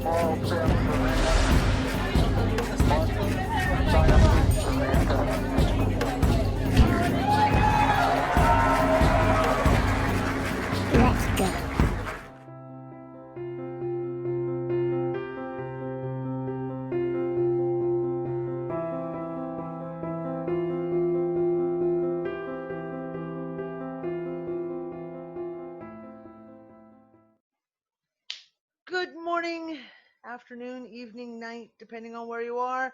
Small step for man, one giant leap for mankind. Let's go. Good morning, afternoon, evening, night, depending on where you are.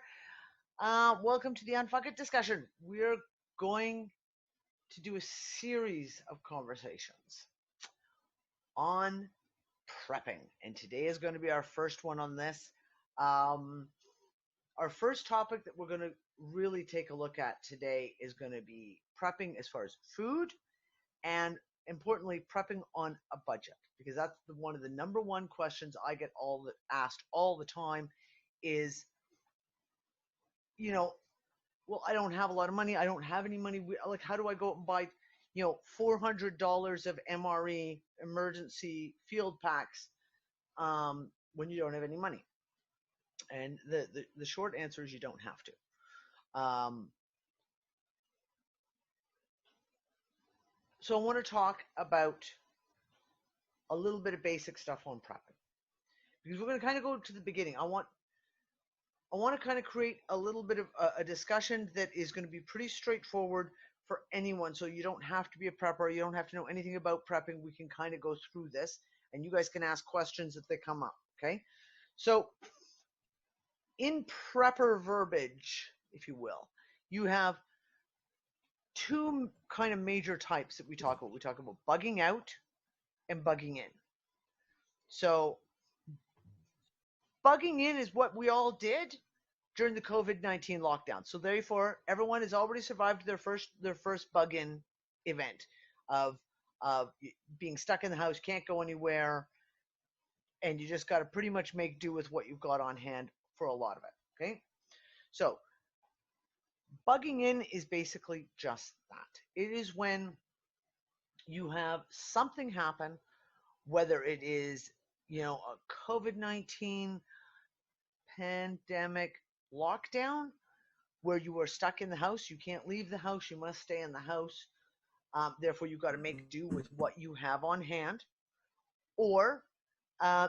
Welcome to the UnFuckIt discussion. We're going to do a series of conversations on prepping, and today is going to be our first one on this. Our first topic that we're going to really take a look at today is going to be prepping as far as food and importantly prepping on a budget, because that's one of the number one questions I get asked all the time is, well, I don't have a lot of money, I don't have any money, like how do I go out and buy $400 of MRE emergency field packs when you don't have any money? And the short answer is you don't have to. So I want to talk about a little bit of basic stuff on prepping, because we're going to kind of go to the beginning. I want to kind of create a little bit of a discussion that is going to be pretty straightforward for anyone. So you don't have to be a prepper. You don't have to know anything about prepping. We can kind of go through this and you guys can ask questions if they come up. Okay. So in prepper verbiage, if you will, you have two kind of major types that we talk about. We talk about bugging out and bugging in. So bugging in is what we all did during the COVID-19 lockdown. So therefore, everyone has already survived their first bug-in event of being stuck in the house, can't go anywhere, and you just got to pretty much make do with what you've got on hand for a lot of it. Okay, so bugging in is basically just that. It is when you have something happen, whether it is a COVID-19 pandemic lockdown where you are stuck in the house, you can't leave the house, you must stay in the house, therefore you've got to make do with what you have on hand. Or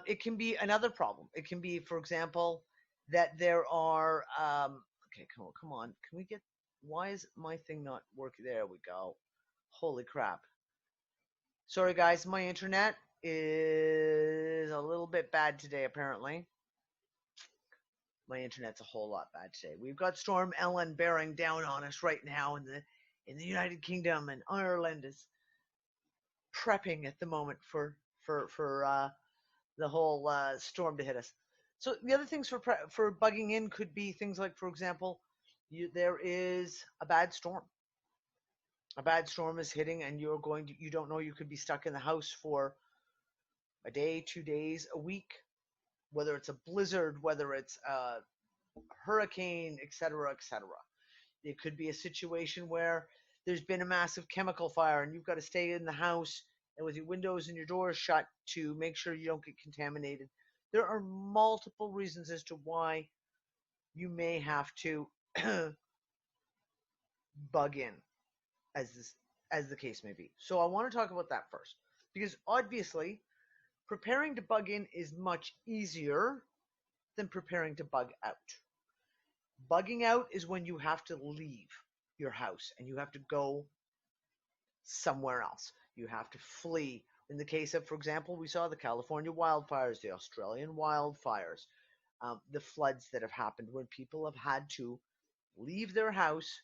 it can be another problem. It can be, for example, that there are okay, come on, can we get, why is my thing not working? There we go. Holy crap, sorry guys, my internet is a little bit bad today. Apparently my internet's a whole lot bad today. We've got Storm Ellen bearing down on us right now in the United Kingdom, and Ireland is prepping at the moment for the whole storm to hit us. So the other things for bugging in could be things like, for example, there is a bad storm. A bad storm is hitting, and you don't know, you could be stuck in the house for a day, 2 days, a week, whether it's a blizzard, whether it's a hurricane, etc., etc. It could be a situation where there's been a massive chemical fire and you've got to stay in the house and with your windows and your doors shut to make sure you don't get contaminated. There are multiple reasons as to why you may have to bug in, as the case may be. So I want to talk about that first, because obviously preparing to bug in is much easier than preparing to bug out. Bugging out is when you have to leave your house and you have to go somewhere else. You have to flee. In the case of, for example, we saw the California wildfires, the Australian wildfires, the floods that have happened when people have had to leave their house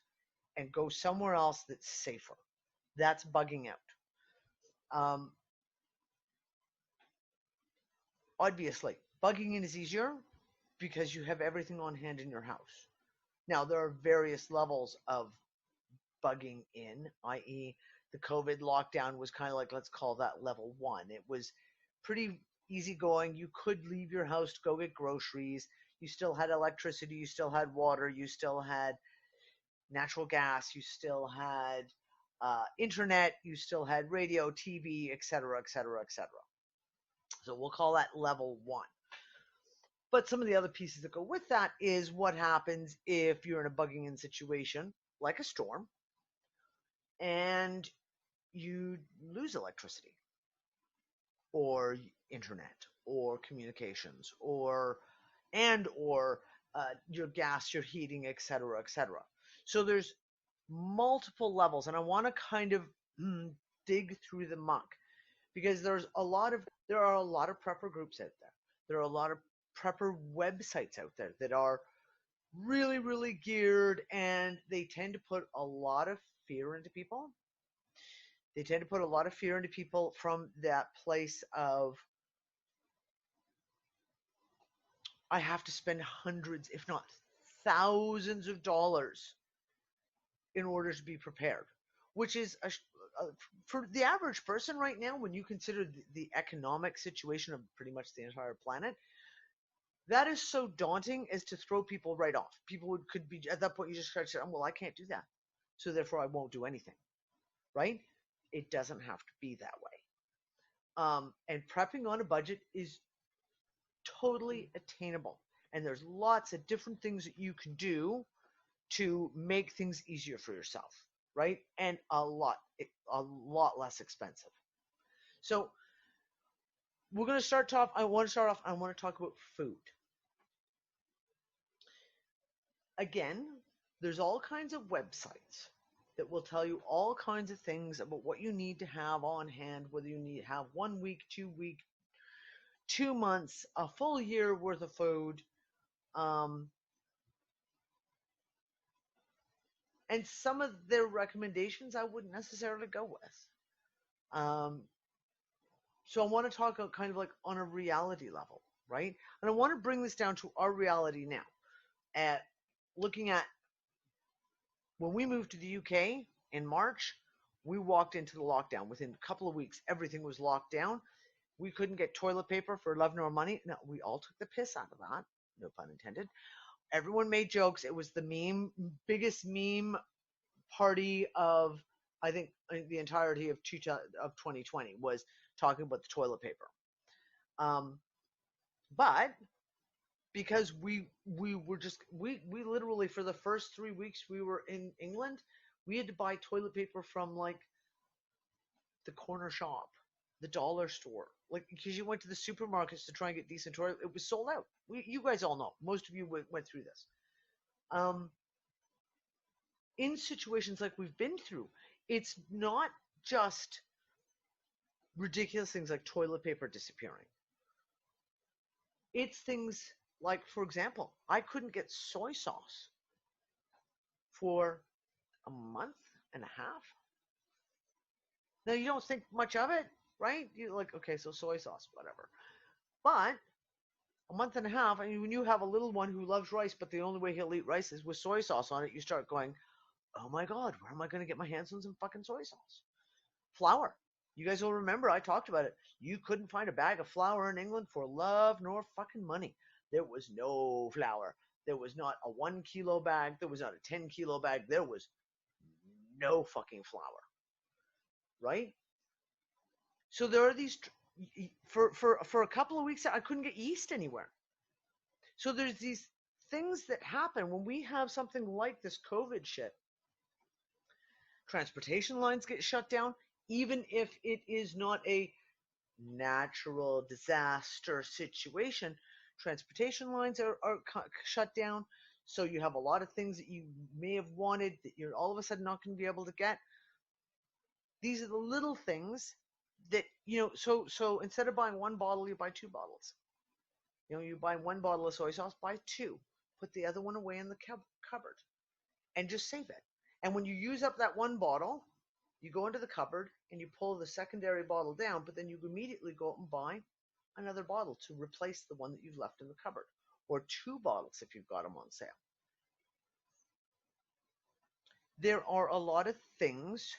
and go somewhere else that's safer. That's bugging out. Obviously, bugging in is easier because you have everything on hand in your house. Now, there are various levels of bugging in, i.e., the COVID lockdown was kind of like, let's call that level 1. It was pretty easygoing. You could leave your house to go get groceries. You still had electricity. You still had water. You still had natural gas. You still had internet. You still had radio, TV, etc., etc., etc. So we'll call that level 1. But some of the other pieces that go with that is what happens if you're in a bugging in situation like a storm and you lose electricity or internet or communications or your gas, your heating, et cetera, et cetera. So there's multiple levels, and I want to kind of dig through the muck because there are a lot of prepper groups out there. There are a lot of prepper websites out there that are really, really geared, and they tend to put a lot of fear into people. They tend to put a lot of fear into people from that place of, I have to spend hundreds, if not thousands of dollars in order to be prepared, which is for the average person right now, when you consider the economic situation of pretty much the entire planet, that is so daunting as to throw people right off. People could be at that point, you just start to say, well, I can't do that, so therefore I won't do anything, right? It doesn't have to be that way. And prepping on a budget is totally attainable. And there's lots of different things that you can do to make things easier for yourself, right? And a lot less expensive. So we're going to start off. I want to talk about food. Again, there's all kinds of websites that will tell you all kinds of things about what you need to have on hand, whether you need to have 1 week, 2 week, 2 months, a full year worth of food. And some of their recommendations I wouldn't necessarily go with. So I want to talk kind of like on a reality level, right? And I want to bring this down to our reality now. At looking at when we moved to the UK in March, we walked into the lockdown. Within a couple of weeks, everything was locked down. We couldn't get toilet paper for love nor money. No, we all took the piss out of that. No pun intended. Everyone made jokes. It was the biggest meme party of, I think, the entirety of 2020 was talking about the toilet paper. But because we literally, for the first 3 weeks we were in England, we had to buy toilet paper from like the corner shop, the dollar store, like, because you went to the supermarkets to try and get decent toilet. It was sold out. You guys all know. Most of you went through this. In situations like we've been through, it's not just ridiculous things like toilet paper disappearing. It's things like, for example, I couldn't get soy sauce for a month and a half. Now, you don't think much of it, right? You're like, okay, so soy sauce, whatever. But a month and a half, I mean, when you have a little one who loves rice, but the only way he'll eat rice is with soy sauce on it, you start going, oh my God, where am I going to get my hands on some fucking soy sauce? Flour. You guys will remember I talked about it. You couldn't find a bag of flour in England for love nor fucking money. There was no flour. There was not a 1 kilo bag. There was not a 10 kilo bag. There was no fucking flour. Right? So there are these, for a couple of weeks, I couldn't get yeast anywhere. So there's these things that happen when we have something like this COVID shit. Transportation lines get shut down, even if it is not a natural disaster situation. Transportation lines are shut down, so you have a lot of things that you may have wanted that you're all of a sudden not going to be able to get. These are the little things that, so instead of buying one bottle, you buy 2 bottles. You buy 1 bottle of soy sauce, buy 2. Put the other one away in the cupboard and just save it. And when you use up that 1 bottle, you go into the cupboard and you pull the secondary bottle down, but then you immediately go out and buy another bottle to replace the one that you've left in the cupboard, or 2 bottles if you've got them on sale. There are a lot of things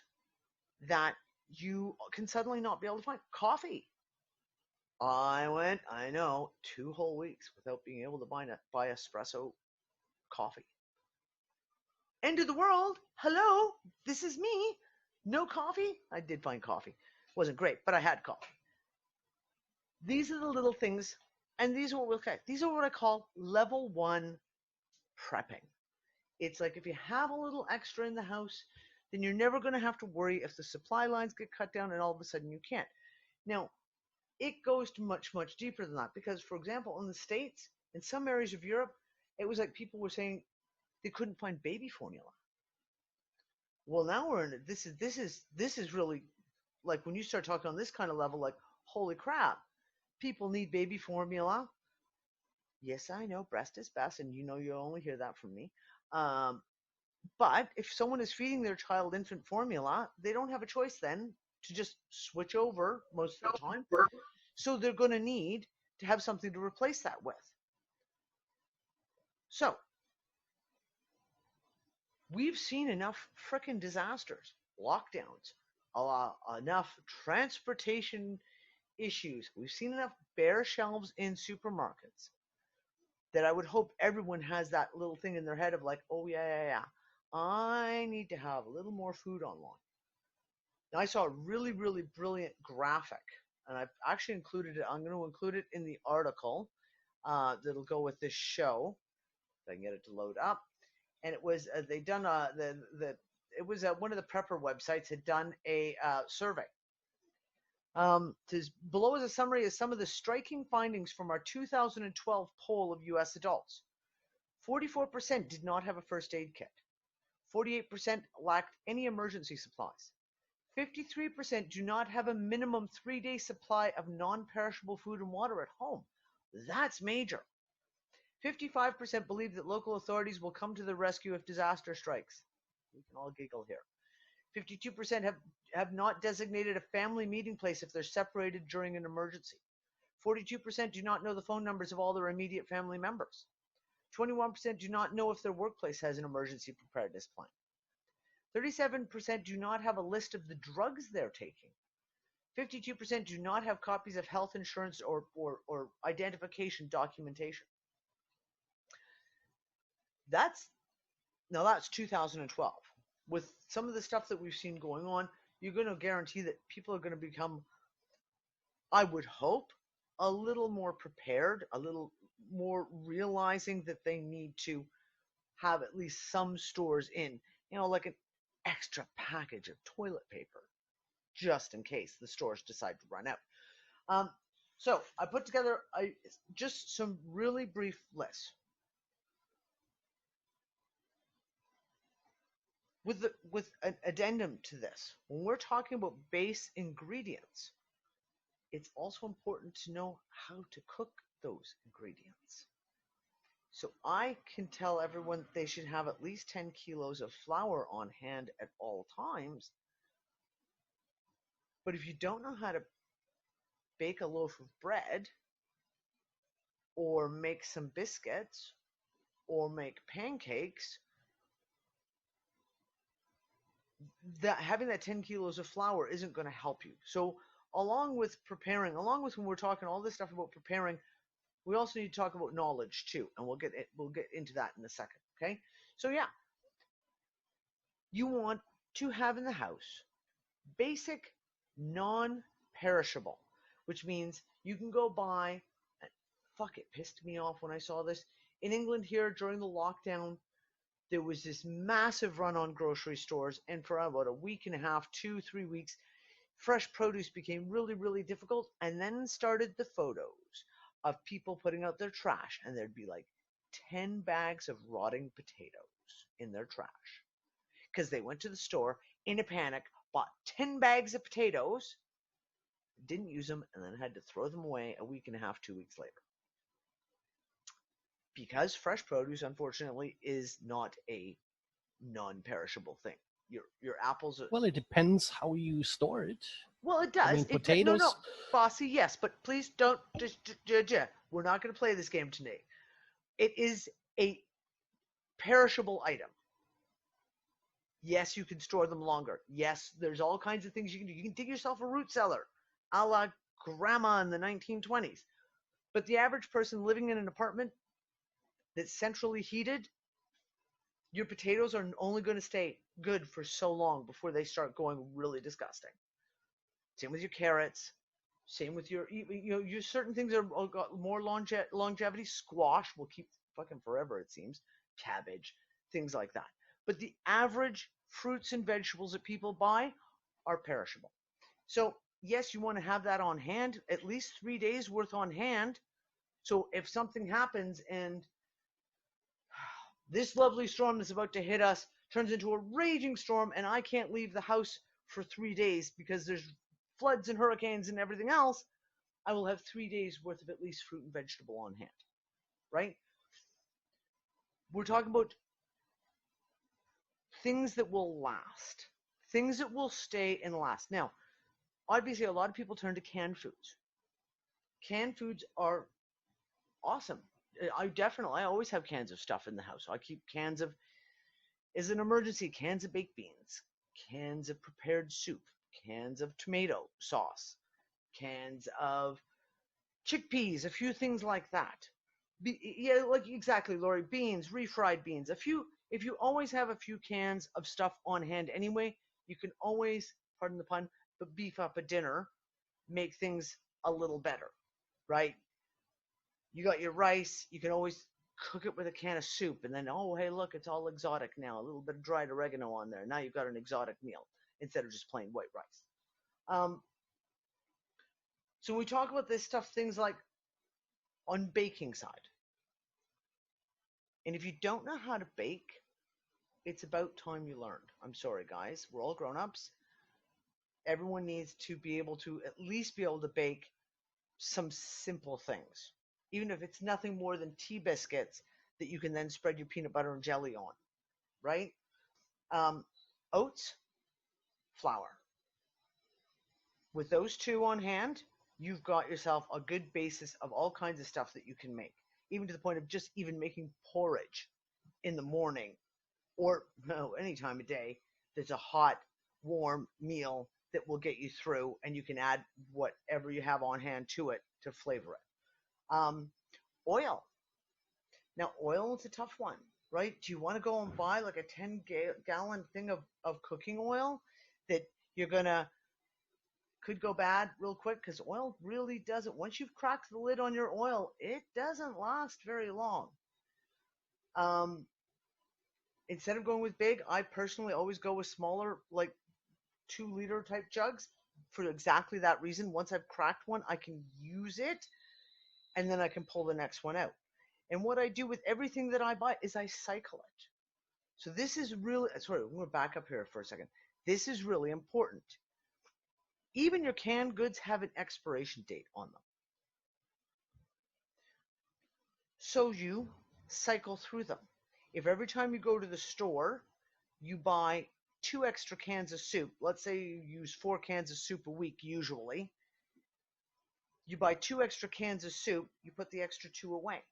that you can suddenly not be able to find. Coffee. I know, 2 whole weeks without being able to buy espresso coffee. End of the world. Hello, this is me. No coffee. I did find coffee. Wasn't great, but I had coffee. These are the little things And these are what we'll okay. These are what I call level 1 prepping. It's like if you have a little extra in the house, then you're never going to have to worry if the supply lines get cut down and all of a sudden you can't. Now, it goes to much, much deeper than that because, for example, in the States, in some areas of Europe, it was like people were saying they couldn't find baby formula. Well, now we're in it. This is really like when you start talking on this kind of level, like holy crap, people need baby formula. Yes, I know breast is best, and you'll only hear that from me. Um, but if someone is feeding their child infant formula, they don't have a choice then to just switch over most of the time. So they're going to need to have something to replace that with. So we've seen enough frickin' disasters, lockdowns, enough transportation issues. We've seen enough bare shelves in supermarkets that I would hope everyone has that little thing in their head of like, oh, yeah. I need to have a little more food online. Now, I saw a really, really brilliant graphic, and I've actually included it. I'm going to include it in the article that'll go with this show. If I can get it to load up. And it was they done it was one of the prepper websites had done a survey. Below is a summary of some of the striking findings from our 2012 poll of U.S. adults. 44% did not have a first aid kit. 48% lacked any emergency supplies. 53% do not have a minimum 3-day supply of non-perishable food and water at home. That's major. 55% believe that local authorities will come to the rescue if disaster strikes. We can all giggle here. 52% have not designated a family meeting place if they're separated during an emergency. 42% do not know the phone numbers of all their immediate family members. 21% do not know if their workplace has an emergency preparedness plan. 37% do not have a list of the drugs they're taking. 52% do not have copies of health insurance or identification documentation. That's 2012. With some of the stuff that we've seen going on, you're going to guarantee that people are going to become, I would hope, a little more prepared, a little more realizing that they need to have at least some stores in, like an extra package of toilet paper, just in case the stores decide to run out. So I put together just some really brief lists. With an addendum to this, when we're talking about base ingredients, it's also important to know how to cook those ingredients. So I can tell everyone they should have at least 10 kilos of flour on hand at all times. But if you don't know how to bake a loaf of bread or make some biscuits or make pancakes, having that 10 kilos of flour isn't going to help you. So along with when we're talking all this stuff about preparing, we also need to talk about knowledge too, and we'll get into that in a second. Okay, so yeah, you want to have in the house basic non-perishable, which means you can go buy. Fuck, it pissed me off when I saw this in England here during the lockdown. There was this massive run on grocery stores, and for about a week and a half, 2-3 weeks, fresh produce became really, really difficult. And then started the photos of people putting out their trash, and there'd be like 10 bags of rotting potatoes in their trash because they went to the store in a panic, bought 10 bags of potatoes, didn't use them, and then had to throw them away a week and a half, 2 weeks later. Because fresh produce, unfortunately, is not a non-perishable thing. Your apples are... Well, it depends how you store it. Well, it does. I mean, potatoes... No, Bossy, yes, but please don't... We're not going to play this game today. It is a perishable item. Yes, you can store them longer. Yes, there's all kinds of things you can do. You can dig yourself a root cellar, a la grandma in the 1920s. But the average person living in an apartment that's centrally heated, your potatoes are only going to stay good for so long before they start going really disgusting. Same with your carrots. Same with your certain things are got more longevity. Squash will keep fucking forever, it seems. Cabbage, things like that. But the average fruits and vegetables that people buy are perishable. So yes, you want to have that on hand, at least 3 days worth on hand. So if something happens and this lovely storm that's about to hit us turns into a raging storm and I can't leave the house for 3 days because there's floods and hurricanes and everything else, I will have 3 days worth of at least fruit and vegetable on hand, right? We're talking about things that will last, things that will stay and last. Now, obviously, a lot of people turn to canned foods. Canned foods are awesome. I always have cans of stuff in the house. I keep cans of, as an emergency, cans of baked beans, cans of prepared soup, cans of tomato sauce, cans of chickpeas, a few things like that. Yeah, like exactly, Lori. Beans, refried beans. If you always have a few cans of stuff on hand anyway, you can always, pardon the pun, but beef up a dinner, make things a little better, right? You got your rice, you can always cook it with a can of soup, and then, oh, hey, look, it's all exotic now. A little bit of dried oregano on there. Now you've got an exotic meal instead of just plain white rice. So when we talk about this stuff, things like on baking side. And if you don't know how to bake, it's about time you learned. I'm sorry, guys. We're all grown-ups. Everyone needs to be able to at least be able to bake some simple things, even if it's nothing more than tea biscuits that you can then spread your peanut butter and jelly on, right? Oats, flour. With those two on hand, you've got yourself a good basis of all kinds of stuff that you can make, even to the point of just even making porridge in the morning or no, any time of day. There's a hot, warm meal that will get you through, and you can add whatever you have on hand to it to flavor it. Oil. Now, oil is a tough one, right? Do you want to go and buy like a 10-gallon thing of cooking oil that you're going to could go bad real quick? Because oil really doesn't, once you've cracked the lid on your oil, it doesn't last very long. Instead of going with big, I personally always go with smaller, like 2-liter type jugs for exactly that reason. Once I've cracked one, I can use it and then I can pull the next one out. And what I do with everything that I buy is I cycle it. So this is really, sorry, I'm going to back up here for a second. This is really important. Even your canned goods have an expiration date on them. So you cycle through them. If every time you go to the store, you buy 2 extra cans of soup, let's say you use 4 cans of soup a week usually, you buy 2 extra cans of soup, you put the extra 2 away.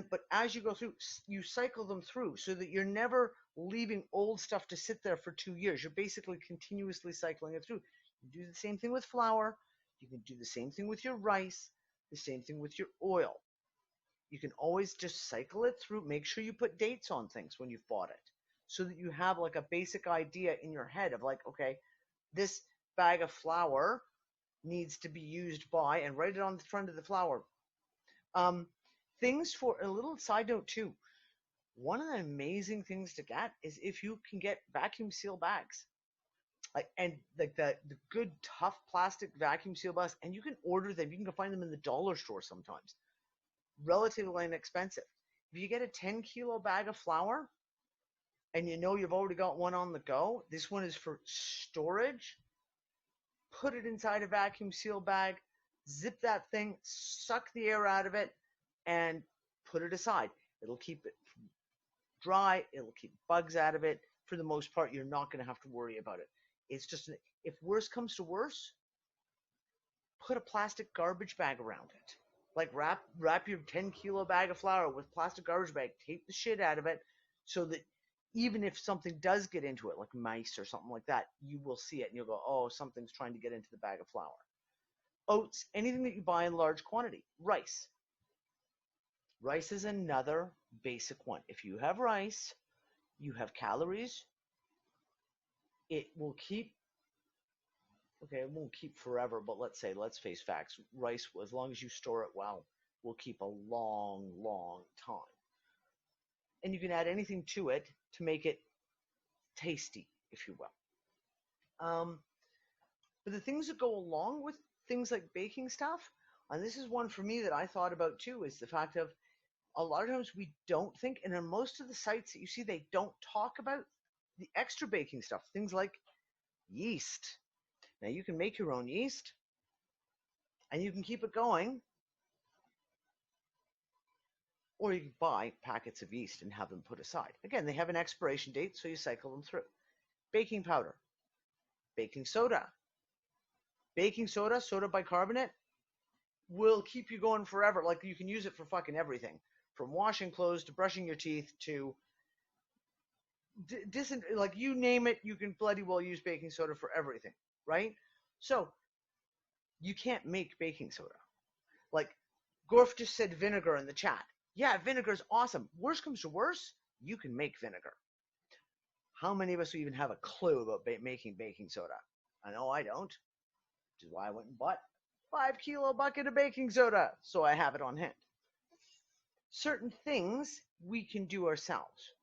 But as you go through, you cycle them through so that you're never leaving old stuff to sit there for 2 years. You're basically continuously cycling it through. You do the same thing with flour. You can do the same thing with your rice, the same thing with your oil. You can always just cycle it through. Make sure you put dates on things when you've bought it so that you have like a basic idea in your head of like, okay, this bag of flour needs to be used by, and write it on the front of the flour. Things for a little side note too. One of the amazing things to get is if you can get vacuum seal bags, and like the good tough plastic vacuum seal bags, and you can order them. You can go find them in the dollar store sometimes, relatively inexpensive. If you get a 10-kilo bag of flour, and you know you've already got one on the go, this one is for storage. Put it inside a vacuum seal bag, zip that thing, suck the air out of it, and put it aside. It'll keep it dry. It'll keep bugs out of it. For the most part, you're not going to have to worry about it. It's just, if worse comes to worse, put a plastic garbage bag around it. Like wrap your 10-kilo bag of flour with plastic garbage bag, tape the shit out of it so that even if something does get into it, like mice or something like that, you will see it and you'll go, oh, something's trying to get into the bag of flour. Oats, anything that you buy in large quantity. Rice. Rice is another basic one. If you have rice, you have calories. It will keep Okay, it won't keep forever, but let's face facts. Rice, as long as you store it well, will keep a long, long time. And you can add anything to it to make it tasty, if you will. But the things that go along with things like baking stuff, and this is one for me that I thought about too, is the fact of a lot of times we don't think, and on most of the sites that you see, they don't talk about the extra baking stuff, things like yeast. Now you can make your own yeast and you can keep it going, or you can buy packets of yeast and have them put aside. Again, they have an expiration date, so you cycle them through. Baking powder, baking soda. Baking soda, soda bicarbonate, will keep you going forever. Like you can use it for fucking everything, from washing clothes to brushing your teeth to like you name it, you can bloody well use baking soda for everything, right? So you can't make baking soda. Like Gorf just said vinegar in the chat. Yeah, vinegar is awesome. Worst comes to worst, you can make vinegar. How many of us even have a clue about making baking soda? I know I don't, which is why I went and bought 5 kilo bucket of baking soda, so I have it on hand. Certain things we can do ourselves.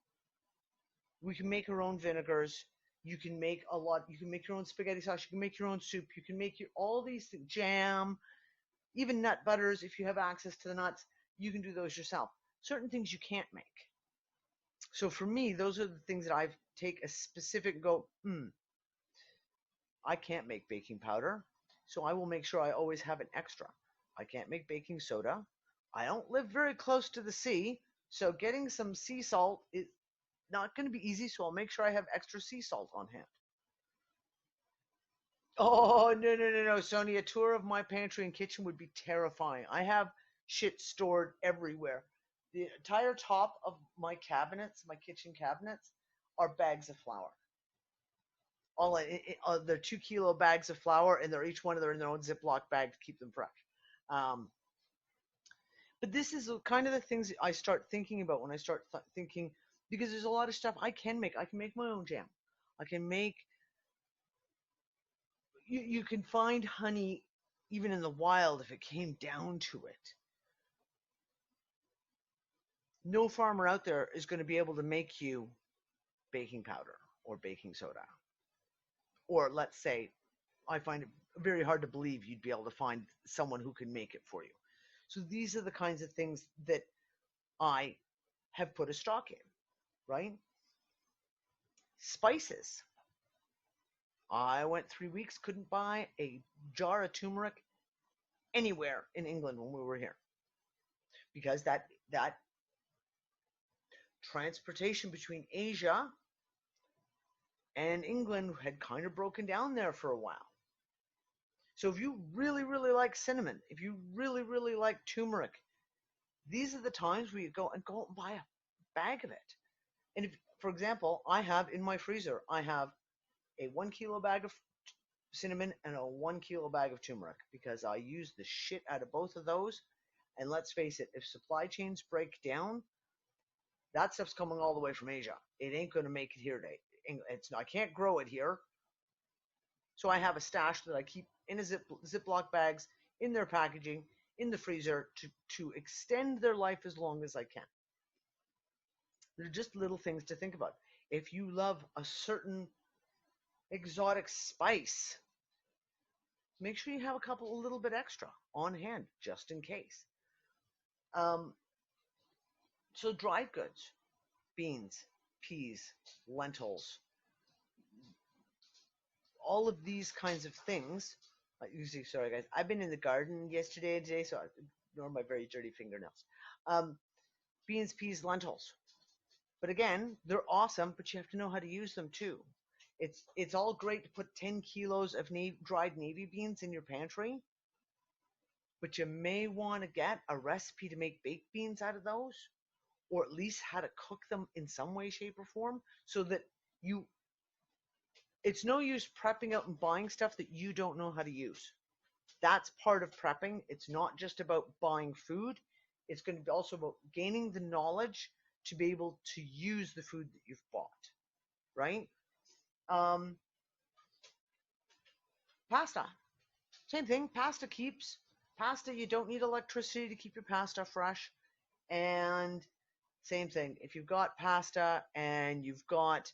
We can make our own vinegars. You can make you can make your own spaghetti sauce. You can make your own soup. You can make all these things, jam, even nut butters. If you have access to the nuts, you can do those yourself. Certain things you can't make. So for me, those are the things that I've take a specific go, I can't make baking powder, so I will make sure I always have an extra. I can't make baking soda. I don't live very close to the sea, so getting some sea salt is not going to be easy, so I'll make sure I have extra sea salt on hand. Oh, no, Sonia, a tour of my pantry and kitchen would be terrifying. I have shit stored everywhere. The entire top of my cabinets, my kitchen cabinets, are bags of flour. They're 2 kilo bags of flour, and they're each one of them in their own Ziploc bag to keep them fresh. But this is kind of the things I start thinking about when I start thinking, because there's a lot of stuff I can make. I can make my own jam. I can make. You can find honey even in the wild if it came down to it. No farmer out there is going to be able to make you baking powder or baking soda. Or let's say, I find it very hard to believe you'd be able to find someone who can make it for you. So these are the kinds of things that I have put a stock in, right? Spices. I went 3 weeks, couldn't buy a jar of turmeric anywhere in England when we were here, because that transportation between Asia and England had kind of broken down there for a while. So if you really, really like cinnamon, if you really, really like turmeric, these are the times where you go and buy a bag of it. And if, for example, I have in my freezer, I have a 1 kilo bag of cinnamon and a 1 kilo bag of turmeric, because I use the shit out of both of those. And let's face it, if supply chains break down, that stuff's coming all the way from Asia. It ain't going to make it here today. I can't grow it here. So I have a stash that I keep in a Ziploc bags, in their packaging, in the freezer to extend their life as long as I can. They're just little things to think about. If you love a certain exotic spice, make sure you have a little bit extra on hand, just in case. So dried goods, beans, peas, lentils, all of these kinds of things. Sorry guys, I've been in the garden today, so ignore my very dirty fingernails. Beans, peas, lentils. But again, they're awesome, but you have to know how to use them too. It's all great to put 10 kilos of dried navy beans in your pantry, but you may want to get a recipe to make baked beans out of those, or at least how to cook them in some way, shape, or form, so that it's no use prepping out and buying stuff that you don't know how to use. That's part of prepping. It's not just about buying food. It's going to be also about gaining the knowledge to be able to use the food that you've bought, right? Pasta. Same thing. Pasta keeps. Pasta, you don't need electricity to keep your pasta fresh. And same thing. If you've got pasta and you've got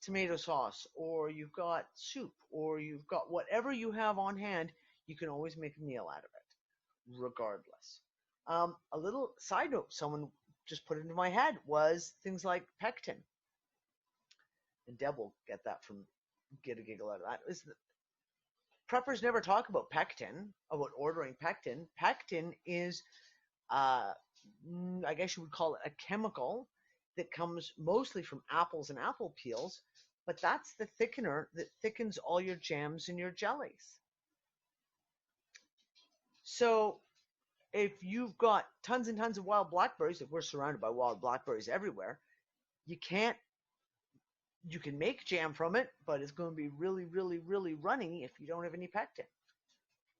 tomato sauce or you've got soup or you've got whatever you have on hand, you can always make a meal out of it, regardless. A little side note someone just put into my head was things like pectin. And Deb will get a giggle out of that. Preppers never talk about pectin, about ordering pectin. Pectin is, I guess you would call it a chemical that comes mostly from apples and apple peels, but that's the thickener that thickens all your jams and your jellies. So if you've got tons and tons of wild blackberries, if we're surrounded by wild blackberries everywhere, you can make jam from it, but it's going to be really, really, really runny if you don't have any pectin.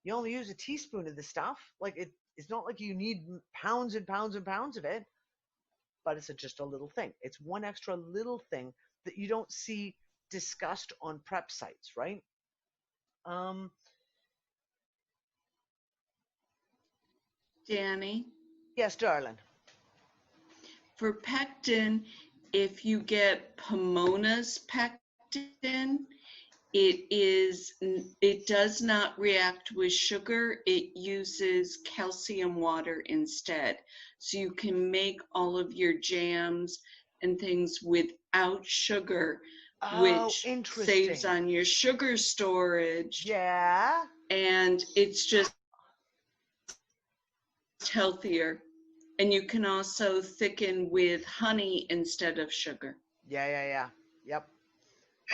You only use a teaspoon of the stuff. It's not like you need pounds and pounds and pounds of it, but it's just a little thing. It's one extra little thing that you don't see discussed on prep sites, right? Danny, Yes, darling. for pectin, if you get Pomona's pectin, it does not react with sugar. It uses calcium water instead. So you can make all of your jams and things without sugar, which saves on your sugar storage. Yeah. And it's just healthier. And you can also thicken with honey instead of sugar. Yeah. Yep.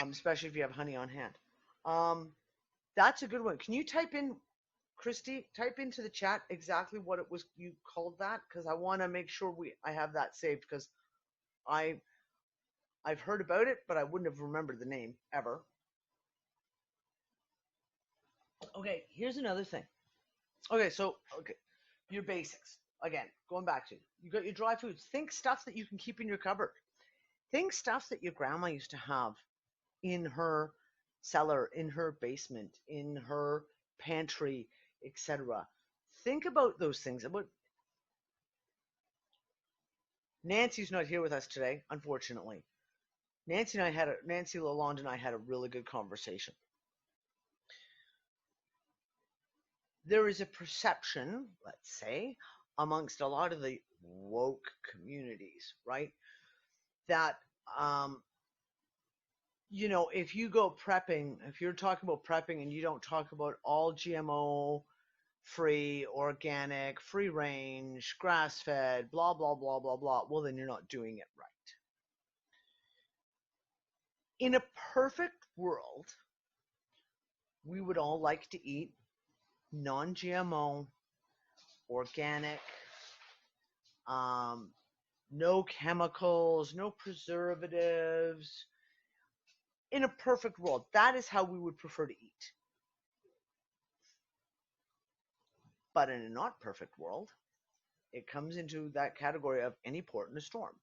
Especially if you have honey on hand. That's a good one. Can you type in, Christy, type into the chat exactly what it was you called that? Because I want to make sure I have that saved, because I've heard about it, but I wouldn't have remembered the name ever. Okay, here's another thing. Okay, your basics. Again, going back to, you got your dry foods. Think stuff that you can keep in your cupboard. Think stuff that your grandma used to have in her cellar, in her basement, in her pantry, etc. Think about those things. Nancy's not here with us today, unfortunately. Nancy Lalonde and I had a really good conversation. There is a perception, let's say, amongst a lot of the woke communities, right, that if you go prepping, if you're talking about prepping and you don't talk about all GMO free, organic, free range, grass fed, blah blah blah blah blah, well, then you're not doing it right. In a perfect world, we would all like to eat non-GMO, organic, no chemicals, no preservatives. In a perfect world, that is how we would prefer to eat. But in a not perfect world, it comes into that category of any port in a storm.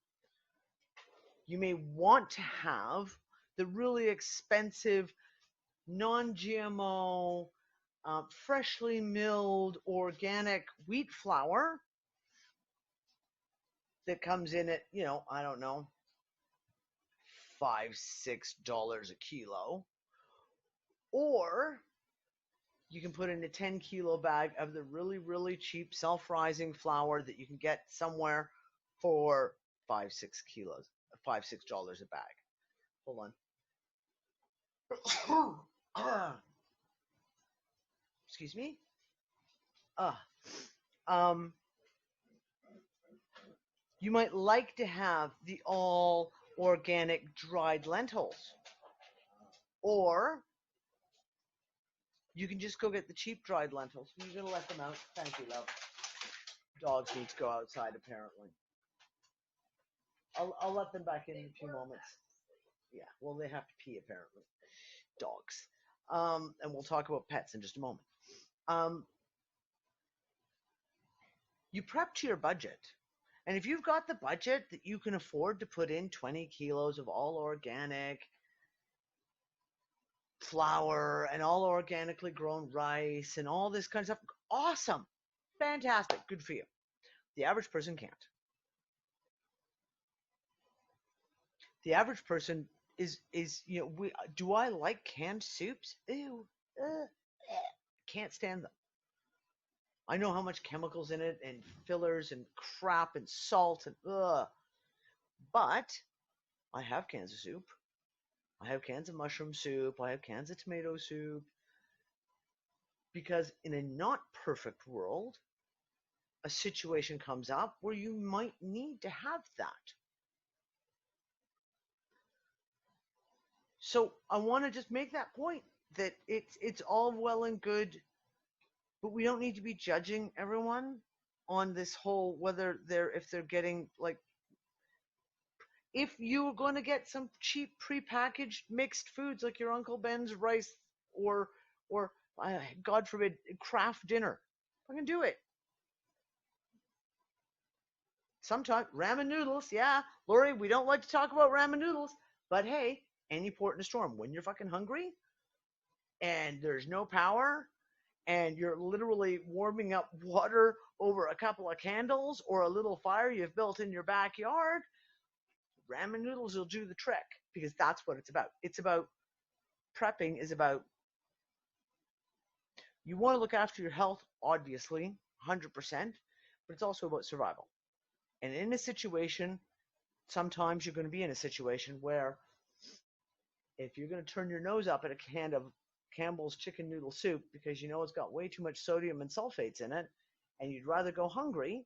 You may want to have the really expensive, non-GMO, freshly milled, organic wheat flour that comes in at, I don't know, $5-6 a kilo. Or you can put in a 10-kilo bag of the really, really cheap self-rising flour that you can get somewhere for $5-6 a bag. Hold on. Excuse me. You might like to have the all organic dried lentils, or you can just go get the cheap dried lentils. You're going to let them out. Thank you, love. Dogs need to go outside, apparently. I'll let them back in a few moments. Yeah, well, they have to pee, apparently. Dogs. And we'll talk about pets in just a moment. You prep to your budget. And if you've got the budget that you can afford to put in 20 kilos of all organic, flour and all organically grown rice and all this kind of stuff. Awesome. Fantastic. Good for you. The average person can't. The average person is do I like canned soups? Ew. Can't stand them. I know how much chemicals in it and fillers and crap and salt and but I have cans of soup. I have cans of mushroom soup. I have cans of tomato soup. Because in a not perfect world, a situation comes up where you might need to have that. So I want to just make that point that it's all well and good, but we don't need to be judging everyone on this whole whether if they're getting like, if you're going to get some cheap prepackaged mixed foods like your Uncle Ben's rice or God forbid Kraft dinner, fucking do it. Sometimes ramen noodles, yeah, Lori, we don't like to talk about ramen noodles, but hey, any port in a storm, when you're fucking hungry and there's no power and you're literally warming up water over a couple of candles or a little fire you've built in your backyard, ramen noodles will do the trick, because that's what it's about. It's about prepping is about, you want to look after your health, obviously, 100%, but it's also about survival. And in a situation, sometimes you're going to be in a situation where if you're going to turn your nose up at a can of Campbell's chicken noodle soup because you know it's got way too much sodium and sulfates in it, and you'd rather go hungry,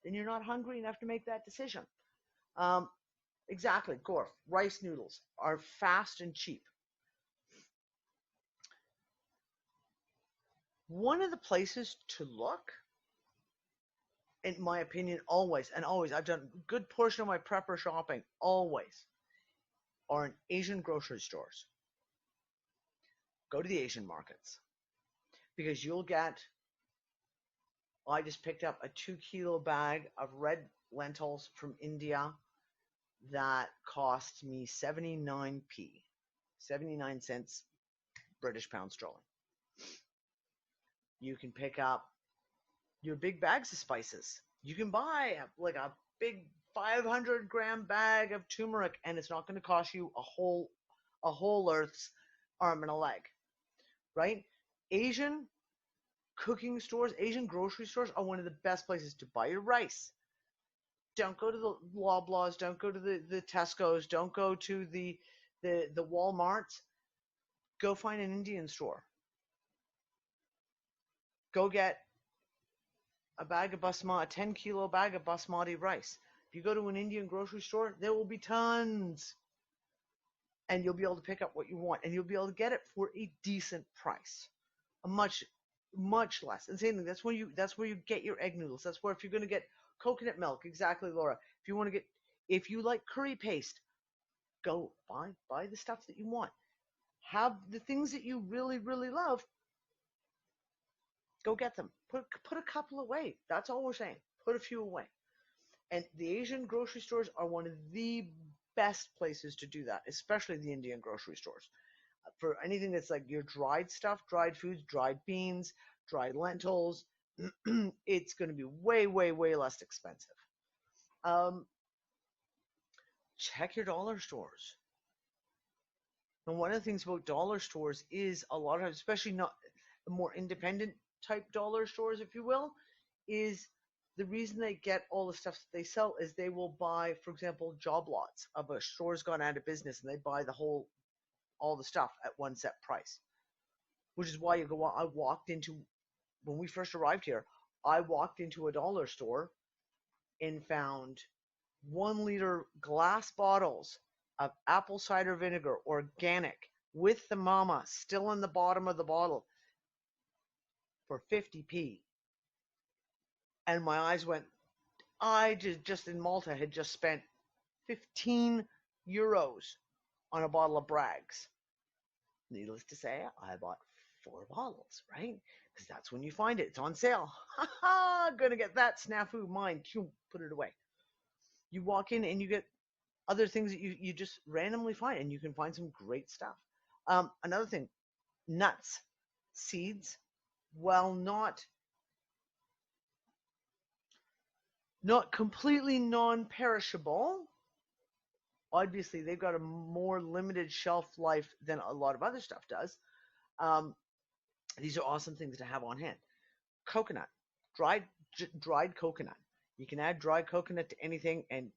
then you're not hungry enough to make that decision. Exactly, Gorf. Rice noodles are fast and cheap. One of the places to look, in my opinion, always, I've done a good portion of my prepper shopping, always, are in Asian grocery stores. Go to the Asian markets, because you'll get, I just picked up a 2-kilo bag of red lentils from India that cost me 79 cents British pound sterling. You can pick up your big bags of spices. You can buy like a big 500-gram bag of turmeric, and it's not going to cost you a whole earth's arm and a leg, right? Asian cooking stores, Asian grocery stores are one of the best places to buy your rice. Don't go to the Loblaws, don't go to the Tesco's, don't go to the Walmarts. Go find an Indian store. Go get a 10-kilo bag of basmati rice. If you go to an Indian grocery store, there will be tons. And you'll be able to pick up what you want, and you'll be able to get it for a decent price. A much less. And same thing, that's where you get your egg noodles. That's where, if you're going to get coconut milk, exactly, Laura. If you like curry paste, go buy the stuff that you want. Have the things that you really, really love. Go get them. Put a couple away. That's all we're saying. Put a few away. And the Asian grocery stores are one of the best places to do that, especially the Indian grocery stores. For anything that's like your dried stuff, dried foods, dried beans, dried lentils, it's going to be way, way, way less expensive. Check your dollar stores. And one of the things about dollar stores is a lot of, especially not the more independent type dollar stores, if you will, is the reason they get all the stuff that they sell is they will buy, for example, job lots of a store's gone out of business, and they buy all the stuff at one set price. Which is why when we first arrived here, I walked into a dollar store and found 1-liter glass bottles of apple cider vinegar, organic, with the mama still in the bottom of the bottle, for 50p. And my eyes went, I just in Malta had just spent 15 euros on a bottle of Bragg's. Needless to say, I bought 4 bottles, right? Because that's when you find it. It's on sale. Ha ha! Gonna get that snafu. Mine. Put it away. You walk in and you get other things that you just randomly find, and you can find some great stuff. Another thing, nuts, seeds, while not completely non-perishable, obviously they've got a more limited shelf life than a lot of other stuff does. Um, these are awesome things to have on hand. Coconut, dried coconut. You can add dried coconut to anything, and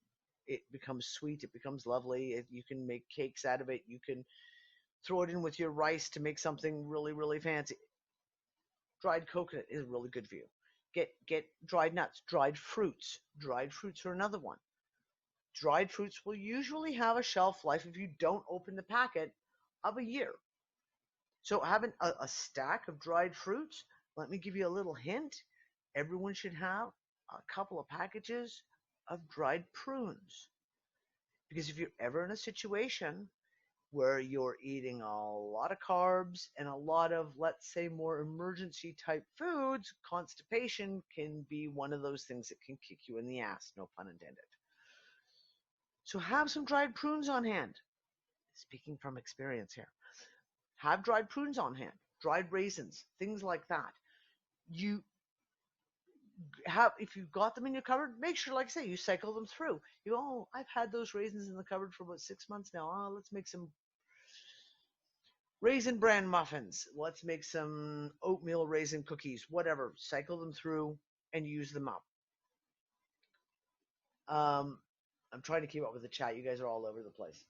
it becomes sweet. It becomes lovely. You can make cakes out of it. You can throw it in with your rice to make something really, really fancy. Dried coconut is really good for you. Get dried nuts, dried fruits. Dried fruits are another one. Dried fruits will usually have a shelf life, if you don't open the packet, of a year. So having a stack of dried fruits, let me give you a little hint. Everyone should have a couple of packages of dried prunes. Because if you're ever in a situation where you're eating a lot of carbs and a lot of, let's say, more emergency type foods, constipation can be one of those things that can kick you in the ass, no pun intended. So have some dried prunes on hand. Speaking from experience here. Have dried prunes on hand, dried raisins, things like that. You have, if you've got them in your cupboard, make sure, like I say, you cycle them through. You go, oh, I've had those raisins in the cupboard for about 6 months now. Oh, let's make some raisin bran muffins. Let's make some oatmeal raisin cookies, whatever. Cycle them through and use them up. I'm trying to keep up with the chat. You guys are all over the place.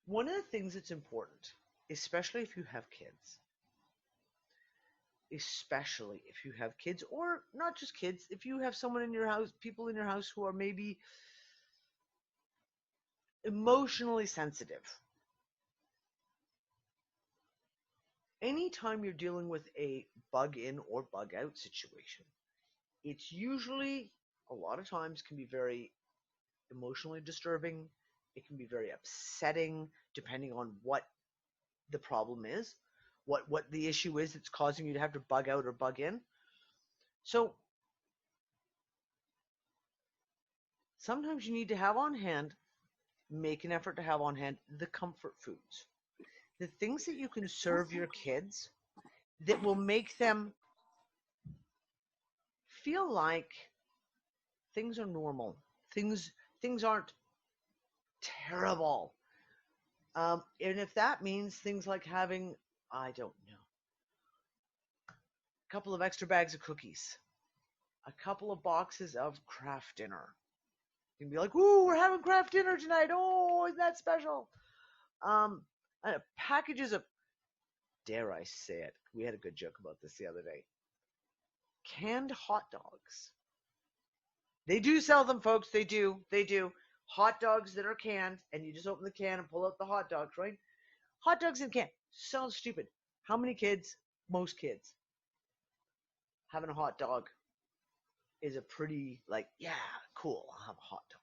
One of the things that's important, especially if you have kids, or not just kids, if you have someone in your house, people in your house who are maybe emotionally sensitive. Anytime you're dealing with a bug in or bug out situation, it's usually, a lot of times, can be very emotionally disturbing. It can be very upsetting, depending on what the problem is, what the issue is that's causing you to have to bug out or bug in. So sometimes you need to have on hand, make an effort to have on hand, the comfort foods. The things that you can serve your kids that will make them feel like things are normal. Things aren't terrible. And if that means things like having, I don't know, a couple of extra bags of cookies, a couple of boxes of craft dinner. You can be like, ooh, we're having craft dinner tonight. Oh, isn't that special? Packages of, dare I say it, we had a good joke about this the other day. Canned hot dogs. They do sell them, folks. They do. Hot dogs that are canned, and you just open the can and pull out the hot dogs, right? Hot dogs in a can. Sounds stupid. How many kids? Most kids. Having a hot dog is a pretty, like, yeah, cool, I'll have a hot dog.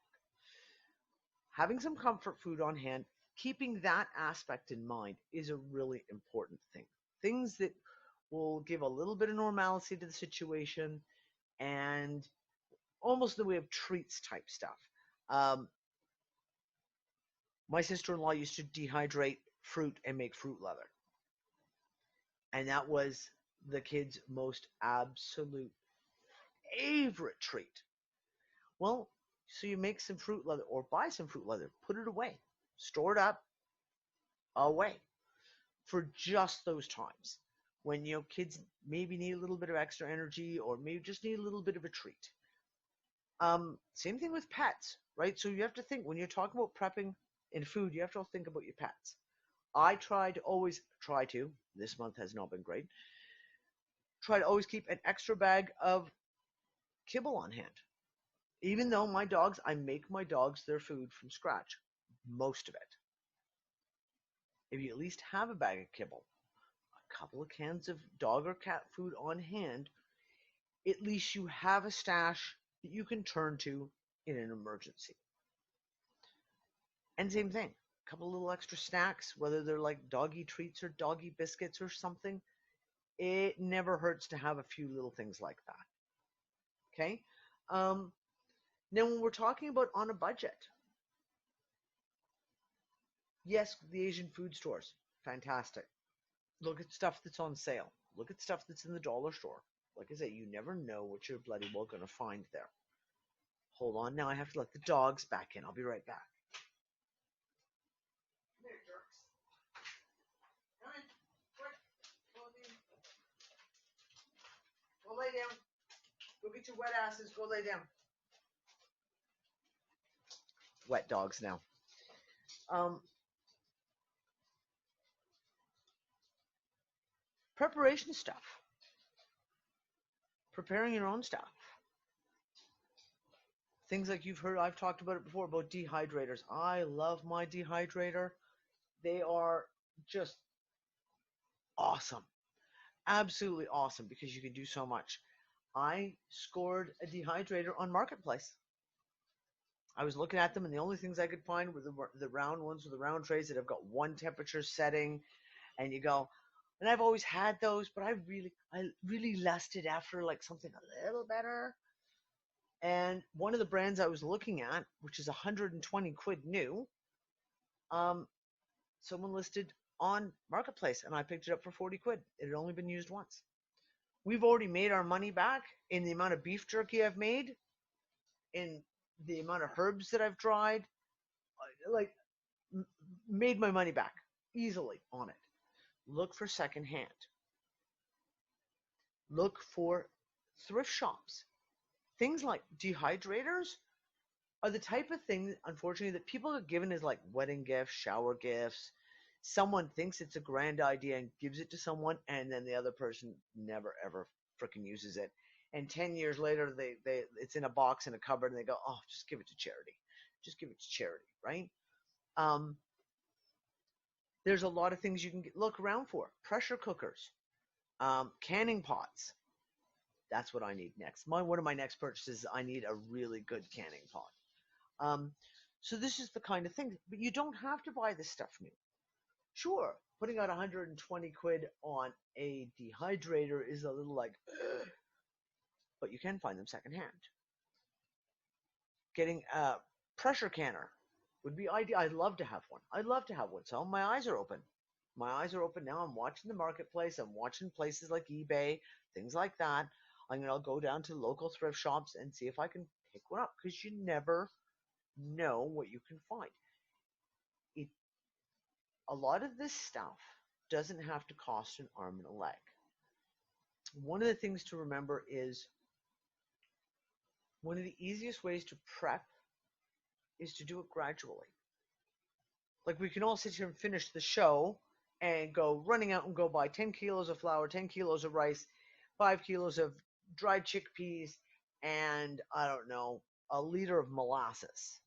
Having some comfort food on hand, keeping that aspect in mind is a really important thing. Things that will give a little bit of normalcy to the situation and almost in the way of treats type stuff. My sister-in-law used to dehydrate fruit and make fruit leather. And that was the kids' most absolute favorite treat. Well, so you make some fruit leather or buy some fruit leather, put it away, store it up, away for just those times when kids maybe need a little bit of extra energy or maybe just need a little bit of a treat. Same thing with pets, right? So you have to think, when you're talking about prepping in food, you have to think about your pets. I try to, this month has not been great, try to always keep an extra bag of kibble on hand. Even though I make my dogs their food from scratch, most of it. If you at least have a bag of kibble, a couple of cans of dog or cat food on hand, at least you have a stash that you can turn to in an emergency. And same thing, a couple of little extra snacks, whether they're like doggy treats or doggy biscuits or something, it never hurts to have a few little things like that. Okay? Now, when we're talking about on a budget, Yes, the Asian food stores, fantastic. Look at stuff that's on sale. Look at stuff that's in the dollar store. Like I say, you never know what you're bloody well going to find there. Hold on, now I have to let the dogs back in. I'll be right back. Come here, jerks. Come in. Quick. Go lay down. Go get your wet asses. Go lay down. Wet dogs now. Preparation stuff. Preparing your own stuff. Things like you've heard, I've talked about it before, about dehydrators. I love my dehydrator. They are just awesome. Absolutely awesome because you can do so much. I scored a dehydrator on Marketplace. I was looking at them, and the only things I could find were the round ones with the round trays that have got one temperature setting, and you go. And I've always had those, but I really lusted after like something a little better. And one of the brands I was looking at, which is 120 quid new, someone listed on Marketplace, and I picked it up for 40 quid. It had only been used once. We've already made our money back in the amount of beef jerky I've made, in the amount of herbs that I've dried, like made my money back easily on it. Look for secondhand. Look for thrift shops. Things like dehydrators are the type of thing, unfortunately, that people are given as like wedding gifts, shower gifts. Someone thinks it's a grand idea and gives it to someone, and then the other person never ever freaking uses it. And 10 years later, it's in a box in a cupboard, and they go, "Oh, just give it to charity. Just give it to charity," right? There's a lot of things you can look around for. Pressure cookers, canning pots. That's what I need next. One of my next purchases, I need a really good canning pot. So this is the kind of thing. But you don't have to buy this stuff new. Sure, putting out 120 quid on a dehydrator is a little like, ugh, but you can find them secondhand. Getting a pressure canner would be ideal. I'd love to have one. I'd love to have one. So my eyes are open. My eyes are open now. I'm watching the marketplace. I'm watching places like eBay, things like that. I'm going to go down to local thrift shops and see if I can pick one up, because you never know what you can find. A lot of this stuff doesn't have to cost an arm and a leg. One of the things to remember is one of the easiest ways to prep is to do it gradually. Like, we can all sit here and finish the show and go running out and go buy 10 kilos of flour, 10 kilos of rice, 5 kilos of dried chickpeas, and I don't know, a liter of molasses.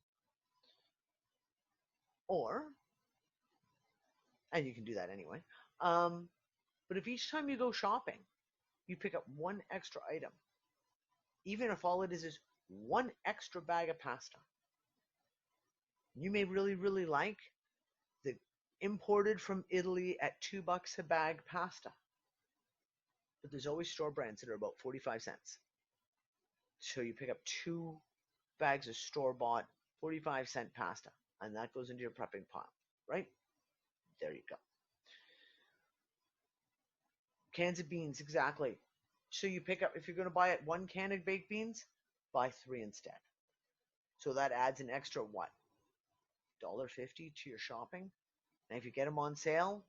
And you can do that anyway. But if each time you go shopping, you pick up one extra item, even if all it is one extra bag of pasta, you may really, really like the imported from Italy at $2 a bag pasta. But there's always store brands that are about 45 cents. So you pick up 2 bags of store-bought 45-cent pasta, and that goes into your prepping pile, right? There you go. Cans of beans, exactly. So you pick up, if you're going to buy 1 can of baked beans, buy 3 instead. So that adds an extra, what, $1.50 to your shopping? And if you get them on sale,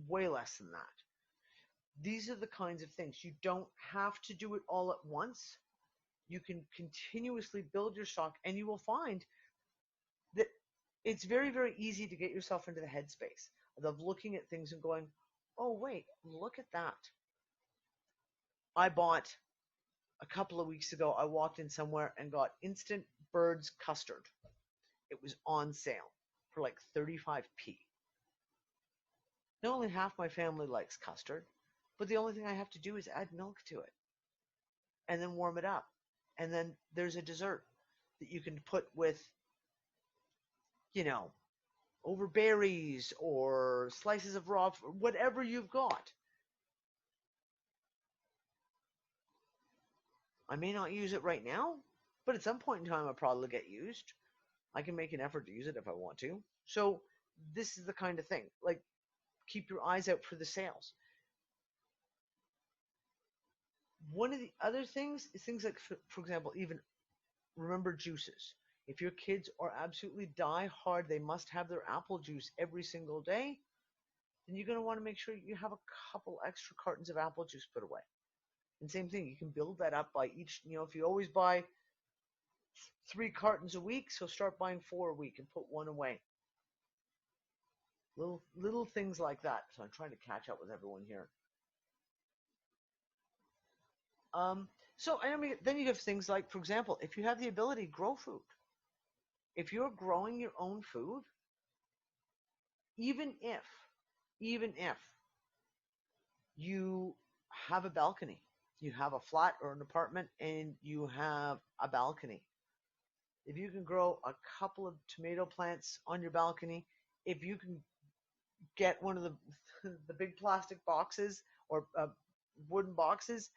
way less than that. These are the kinds of things. You don't have to do it all at once. You can continuously build your stock, and you will find that it's very, very easy to get yourself into the headspace of looking at things and going, oh, wait, look at that. I bought, a couple of weeks ago, I walked in somewhere and got Instant Birds custard. It was on sale for like 35p. Not only half my family likes custard, but the only thing I have to do is add milk to it and then warm it up. And then there's a dessert that you can put with, over berries or slices of raw, whatever you've got. I may not use it right now, but at some point in time, I'll probably get used. I can make an effort to use it if I want to. So this is the kind of thing. Like, keep your eyes out for the sales. One of the other things is things like, for example, even remember juices. If your kids are absolutely die hard, they must have their apple juice every single day, then you're going to want to make sure you have a couple extra cartons of apple juice put away. And same thing, you can build that up by each, if you always buy 3 cartons a week, so start buying 4 a week and put 1 away. Little things like that. So I'm trying to catch up with everyone here. So I mean, then you have things like, for example, if you have the ability, grow food. If you're growing your own food, even if you have a balcony, you have a flat or an apartment, and you have a balcony, if you can grow a couple of tomato plants on your balcony, if you can get one of the the big plastic boxes or wooden boxes,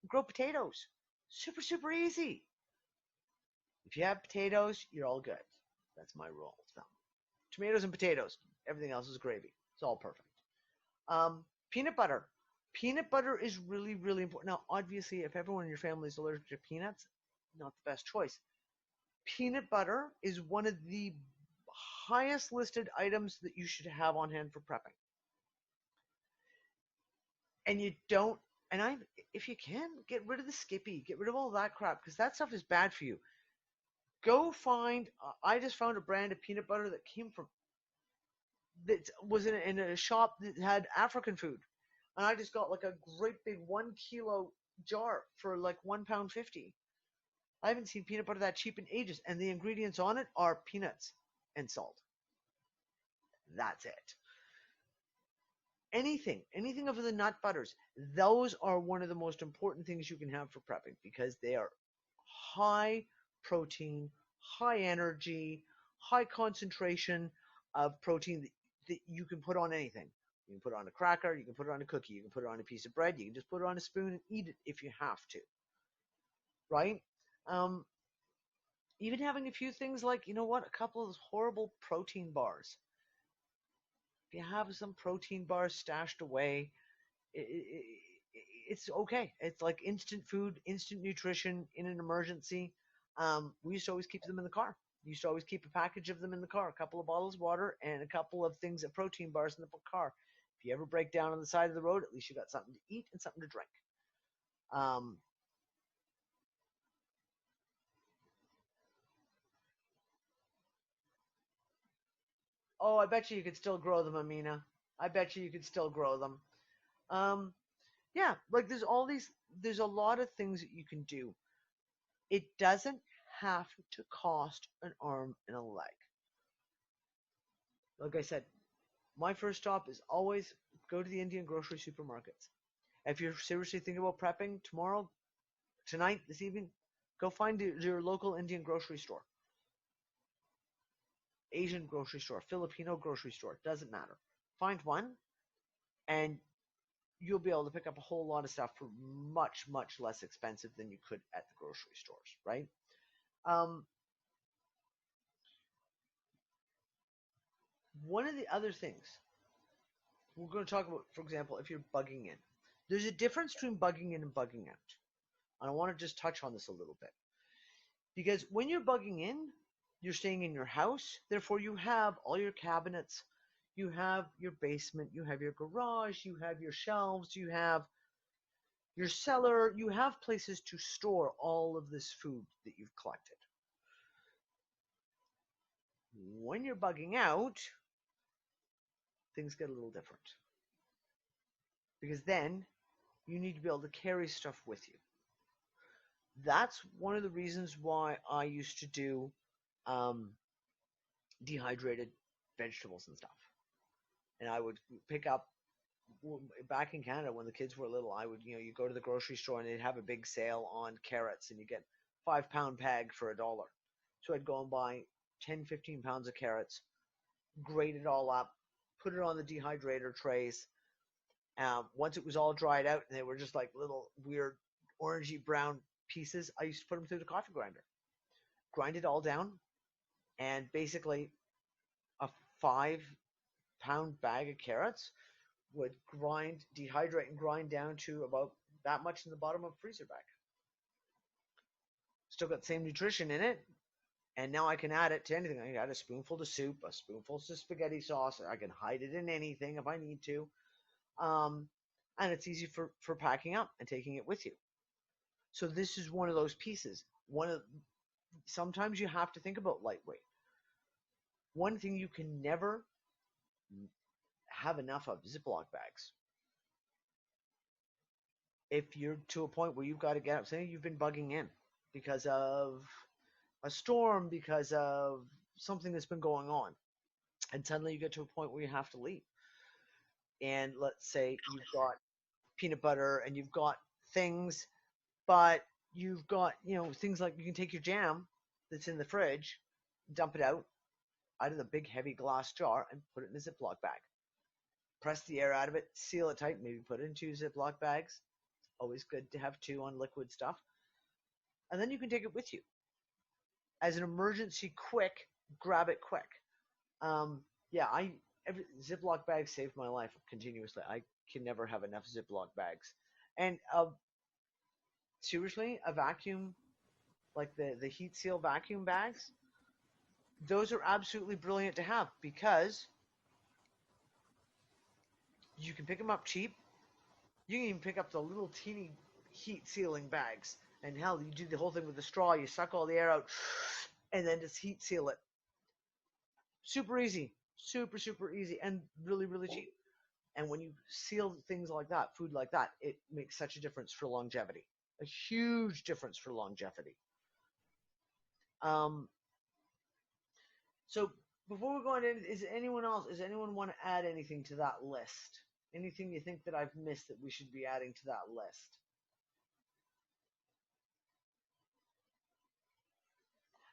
grow potatoes. Super, super easy. If you have potatoes, you're all good. That's my rule. So, tomatoes and potatoes. Everything else is gravy. It's all perfect. Peanut butter. Peanut butter is really, really important. Now, obviously, if everyone in your family is allergic to peanuts, not the best choice. Peanut butter is one of the highest listed items that you should have on hand for prepping. And you don't, if you can, get rid of the Skippy, get rid of all that crap, because that stuff is bad for you. Go find, I just found a brand of peanut butter that was in a shop that had African food. And I just got like a great big 1 kilo jar for like £1.50. I haven't seen peanut butter that cheap in ages. And the ingredients on it are peanuts and salt. That's it. Anything of the nut butters, those are one of the most important things you can have for prepping, because they are high protein, high energy, high concentration of protein that you can put on anything. You can put it on a cracker, you can put it on a cookie, you can put it on a piece of bread, you can just put it on a spoon and eat it if you have to. Right? Even having a few things like, a couple of those horrible protein bars. If you have some protein bars stashed away, it's okay. It's like instant food, instant nutrition in an emergency. We used to always keep them in the car. We used to always keep a package of them in the car, a couple of bottles of water and a couple of things of protein bars in the car. If you ever break down on the side of the road, at least you got something to eat and something to drink. Oh, I bet you could still grow them, Amina. I bet you could still grow them. Yeah, like there's a lot of things that you can do. It doesn't have to cost an arm and a leg. Like I said, my first stop is always go to the Indian grocery supermarkets. If you're seriously thinking about prepping tomorrow, tonight, this evening, go find your local Indian grocery store. Asian grocery store, Filipino grocery store, doesn't matter. Find one, and you'll be able to pick up a whole lot of stuff for much, much less expensive than you could at the grocery stores, right? One of the other things we're going to talk about, for example, if you're bugging in. There's a difference between bugging in and bugging out. And I want to just touch on this a little bit. Because when you're bugging in, you're staying in your house. Therefore, you have all your cabinets. You have your basement. You have your garage. You have your shelves. You have your cellar. You have places to store all of this food that you've collected. When you're bugging out, things get a little different. Because then you need to be able to carry stuff with you. That's one of the reasons why I used to do dehydrated vegetables and stuff. And I would pick up, back in Canada when the kids were little, I would, you go to the grocery store and they'd have a big sale on carrots and you get 5-pound bag for $1. So I'd go and buy 10, 15 pounds of carrots, grate it all up, put it on the dehydrator trays. Once it was all dried out and they were just like little weird orangey brown pieces, I used to put them through the coffee grinder, grind it all down, and basically a 5 pound bag of carrots would dehydrate and grind down to about that much in the bottom of a freezer bag. Still got the same nutrition in it, and now I can add it to anything. I can add a spoonful to soup, a spoonful to spaghetti sauce. I can hide it in anything if I need to. And it's easy for packing up and taking it with you. So this is one of those pieces. Sometimes you have to think about lightweight. One thing you can never have enough of: Ziploc bags. If you're to a point where you've got to get up, say you've been bugging in because of a storm, because of something that's been going on, and suddenly you get to a point where you have to leave. And let's say you've got peanut butter and you've got things, but you've got, things like you can take your jam that's in the fridge, dump it out of the big heavy glass jar and put it in a Ziploc bag. Press the air out of it, seal it tight, maybe put it in 2 Ziploc bags. Always good to have 2 on liquid stuff. And then you can take it with you. As an emergency, quick, grab it quick. Every Ziploc bag saved my life continuously. I can never have enough Ziploc bags. And seriously, a vacuum, like the heat seal vacuum bags, those are absolutely brilliant to have because you can pick them up cheap. You can even pick up the little teeny heat sealing bags. And hell, you do the whole thing with the straw. You suck all the air out and then just heat seal it. Super easy. Super, super easy. And really, really cheap. And when you seal things like that, food like that, it makes such a difference for longevity. A huge difference for longevity. So before we go on, does anyone want to add anything to that list? Anything you think that I've missed that we should be adding to that list?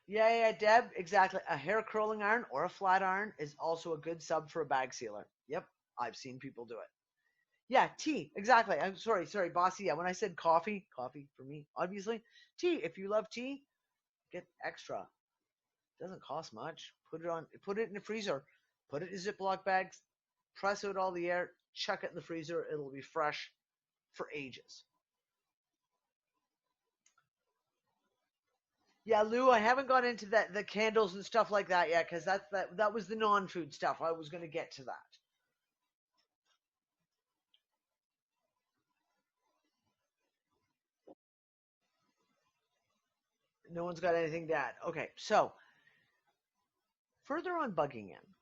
Yeah, Deb, exactly. A hair curling iron or a flat iron is also a good sub for a bag sealer. Yep, I've seen people do it. Yeah, tea, exactly. I'm sorry, bossy. Yeah, when I said coffee for me, obviously. Tea, if you love tea, get extra. Doesn't cost much. Put it in the freezer. Put it in Ziploc bags. Press out all the air. Chuck it in the freezer. It'll be fresh for ages. Yeah, Lou, I haven't got into the candles and stuff like that yet because that was the non-food stuff. I was going to get to that. No one's got anything to add. Okay, so further on bugging in,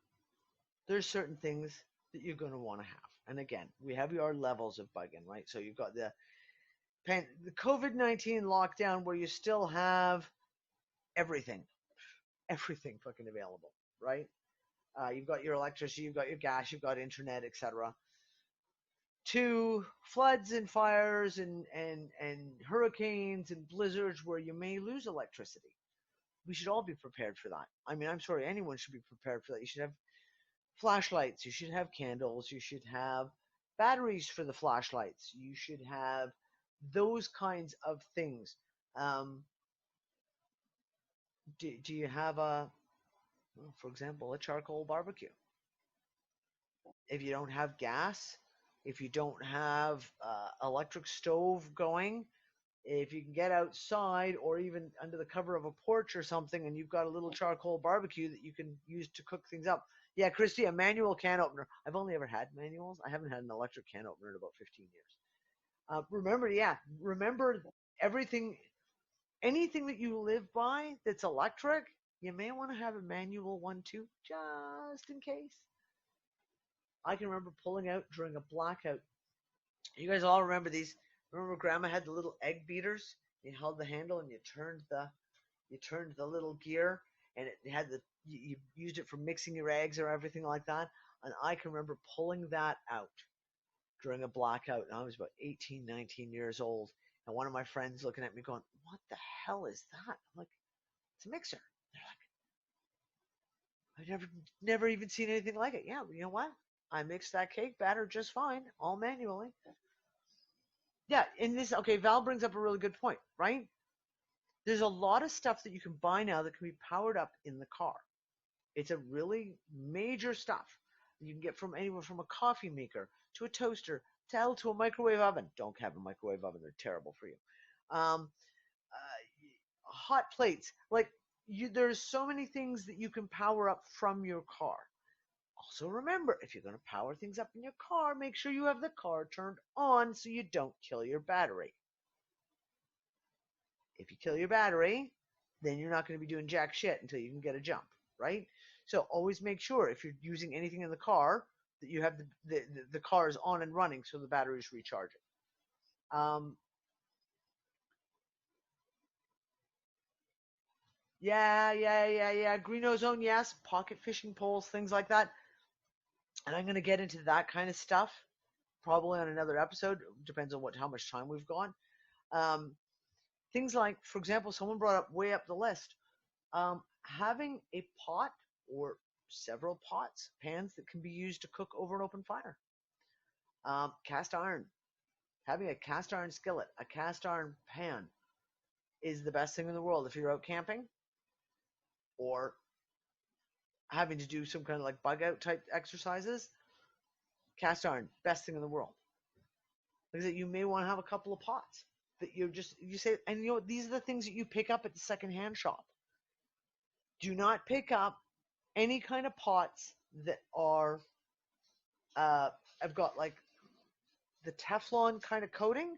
there's certain things that you're going to want to have. And again, we have our levels of bugging, right? So you've got the COVID-19 lockdown where you still have everything fucking available, right? You've got your electricity, you've got your gas, you've got internet, etc. To floods and fires and hurricanes and blizzards where you may lose electricity. We should all be prepared for that. I mean, I'm sorry, anyone should be prepared for that. You should have flashlights, you should have candles, you should have batteries for the flashlights, you should have those kinds of things. Do you have for example, a charcoal barbecue? If you don't have gas, if you don't have electric stove going, if you can get outside or even under the cover of a porch or something and you've got a little charcoal barbecue that you can use to cook things up. Yeah, Christy, a manual can opener. I've only ever had manuals. I haven't had an electric can opener in about 15 years. Remember anything that you live by that's electric, you may want to have a manual one too, just in case. I can remember pulling out during a blackout. You guys all remember these? Remember Grandma had the little egg beaters? You held the handle and you turned the little gear, and it had you used it for mixing your eggs or everything like that. And I can remember pulling that out during a blackout. And I was about 18, 19 years old. And one of my friends looking at me going, "What the hell is that?" I'm like, "It's a mixer." They're like, "I've never even seen anything like it." Yeah, you know what? I mixed that cake batter just fine, all manually. Yeah, Val brings up a really good point, right? There's a lot of stuff that you can buy now that can be powered up in the car. It's a really major stuff. You can get from anywhere from a coffee maker to a toaster to a microwave oven. Don't have a microwave oven; they're terrible for you. Um, Hot plates, like there's so many things that you can power up from your car. Also, remember, if you're going to power things up in your car, make sure you have the car turned on so you don't kill your battery. If you kill your battery, then you're not going to be doing jack shit until you can get a jump, right? So always make sure if you're using anything in the car that you have the car is on and running so the battery is recharging. Yeah. Green ozone, yes. Pocket fishing poles, things like that. And I'm going to get into that kind of stuff probably on another episode. Depends on how much time we've gone. Um, Things like, for example, someone brought up way up the list, having a pot or several pots, pans that can be used to cook over an open fire. Cast iron. Having a cast iron skillet, a cast iron pan is the best thing in the world if you're out camping or having to do some kind of like bug out type exercises. Cast iron, best thing in the world. Like I said, you may want to have a couple of pots that you say, and you know, these are the things that you pick up at the secondhand shop. Do not pick up any kind of pots that are, I've got like the Teflon kind of coating.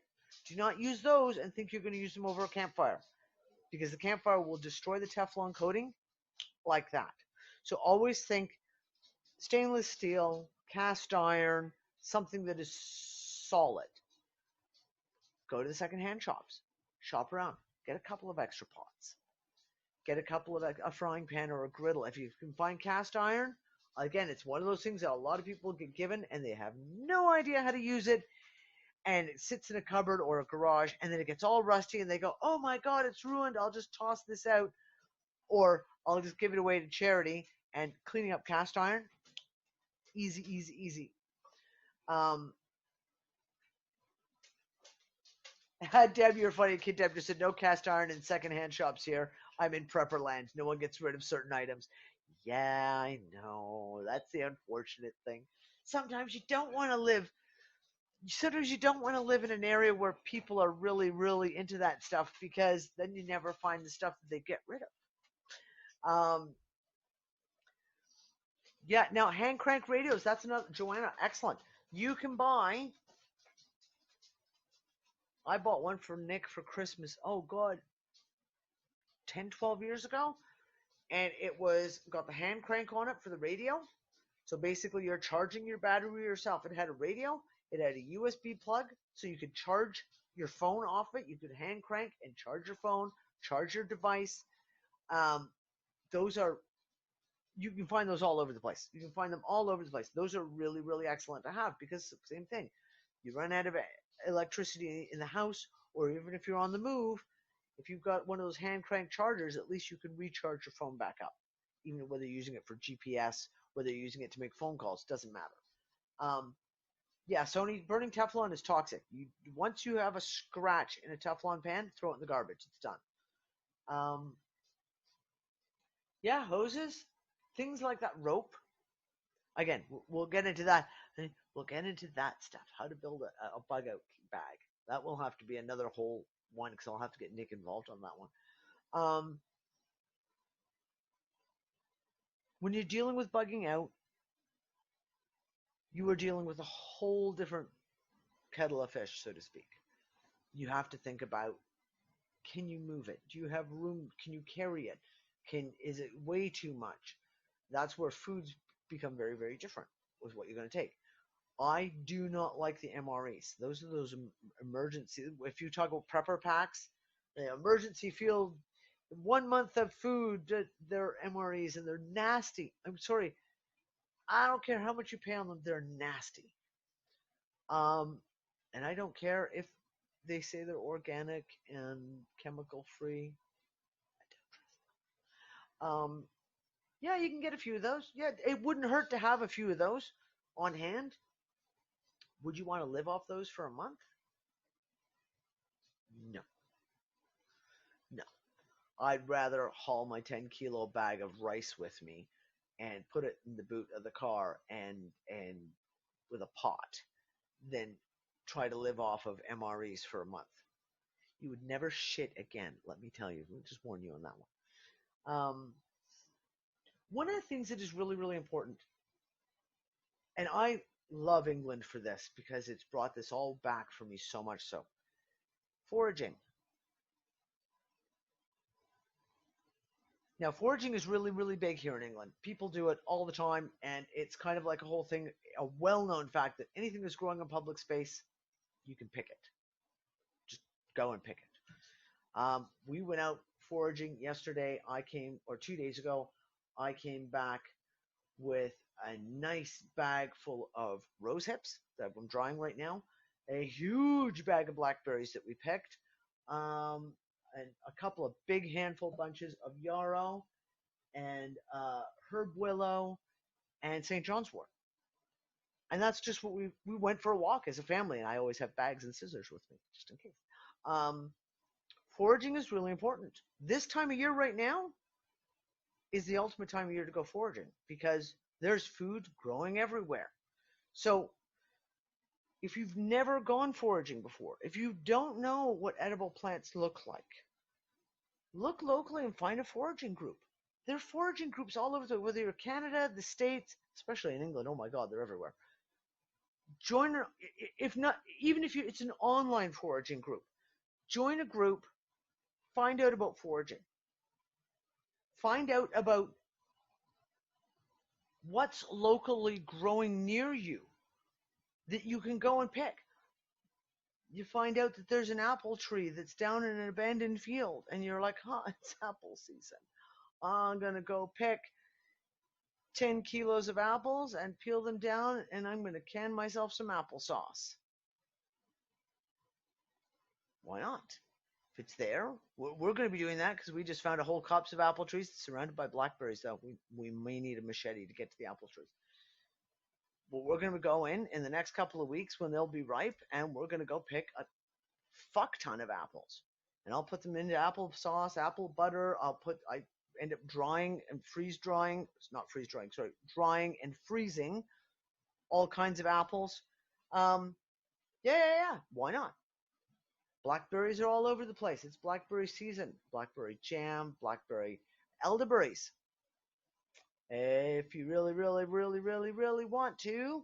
Do not use those and think you're going to use them over a campfire, because the campfire will destroy the Teflon coating like that. So always think stainless steel, cast iron, something that is solid. Go to the secondhand shops, shop around, get a couple of extra pots, get a couple of a frying pan or a griddle. If you can find cast iron, again, it's one of those things that a lot of people get given and they have no idea how to use it, and it sits in a cupboard or a garage, and then it gets all rusty, and they go, "Oh my God, it's ruined! I'll just toss this out, or I'll just give it away to charity." And cleaning up cast iron, easy, easy, easy. Deb, you're funny. Kid Deb just said, no cast iron in secondhand shops here. I'm in prepper land. No one gets rid of certain items. Yeah, I know. That's the unfortunate thing. Sometimes you don't want to live. Sometimes you don't want to live in an area where people are really, really into that stuff, because then you never find the stuff that they get rid of. Yeah, now hand crank radios. That's another. Joanna, excellent. You can buy. I bought one for Nick for Christmas. Oh, God. 10, 12 years ago. And it got the hand crank on it for the radio. So basically you're charging your battery yourself. It had a radio, it had a USB plug, so you could charge your phone off it. You could hand crank and charge your phone, charge your device. Those are, you can find those all over the place. You can find them all over the place. Those are really, really excellent to have, because same thing. You run out of electricity in the house, or even if you're on the move, if you've got one of those hand crank chargers, at least you can recharge your phone back up, even whether you're using it for GPS, whether you're using it to make phone calls, doesn't matter. Yeah, Sony, burning Teflon is toxic. Once you have a scratch in a Teflon pan, throw it in the garbage. It's done. Yeah, hoses, things like that, rope. Again, we'll get into that. We'll get into that stuff. How to build a bug out bag. That will have to be another whole one, because I'll have to get Nick involved on that one. When you're dealing with bugging out, you are dealing with a whole different kettle of fish, so to speak. You have to think about, can you move it? Do you have room? Can you carry it? Is it way too much? That's where foods become very, very different with what you're going to take. I do not like the MREs. Those are those emergency. If you talk about prepper packs, the emergency field, 1 month of food, they're MREs and they're nasty. I'm sorry. I don't care how much you pay on them. They're nasty. And I don't care if they say they're organic and chemical free. Yeah, you can get a few of those. Yeah, it wouldn't hurt to have a few of those on hand. Would you want to live off those for a month? No. No. I'd rather haul my 10-kilo bag of rice with me and put it in the boot of the car and with a pot than try to live off of MREs for a month. You would never shit again, let me tell you. I'll just warn you on that one. One of the things that is really, really important, and I love England for this because it's brought this all back for me so much so. Foraging. Now, foraging is really, really big here in England. People do it all the time, and it's kind of like a whole thing, a well-known fact that anything that's growing in public space, you can pick it. Just go and pick it. We went out foraging yesterday. Or 2 days ago, I came back with a nice bag full of rose hips that I'm drying right now, a huge bag of blackberries that we picked, and a couple of big handful bunches of yarrow and herb willow and St. John's wort. And that's just what we went for a walk as a family, and I always have bags and scissors with me just in case. Foraging is really important. This time of year right now is the ultimate time of year to go foraging because there's food growing everywhere. So if you've never gone foraging before, if you don't know what edible plants look like, look locally and find a foraging group. There are foraging groups all over, whether you're Canada, the States, especially in England. Oh my God, they're everywhere. Join, if not, even if it's an online foraging group, join a group, find out about foraging. Find out about what's locally growing near you that you can go and pick. You find out that there's an apple tree that's down in an abandoned field, and you're like, it's apple season. I'm going to go pick 10 kilos of apples and peel them down, and I'm going to can myself some applesauce. Why not? If it's there, we're going to be doing that because we just found a whole copse of apple trees surrounded by blackberries, so we may need a machete to get to the apple trees. But we're going to go in the next couple of weeks when they'll be ripe, and we're going to go pick a fuck ton of apples. And I'll put them into applesauce, apple butter. I end up drying and drying and freezing all kinds of apples. Yeah. Why not? Blackberries are all over the place. It's blackberry season. Blackberry jam, blackberry elderberries. If you really, really, really, really, really want to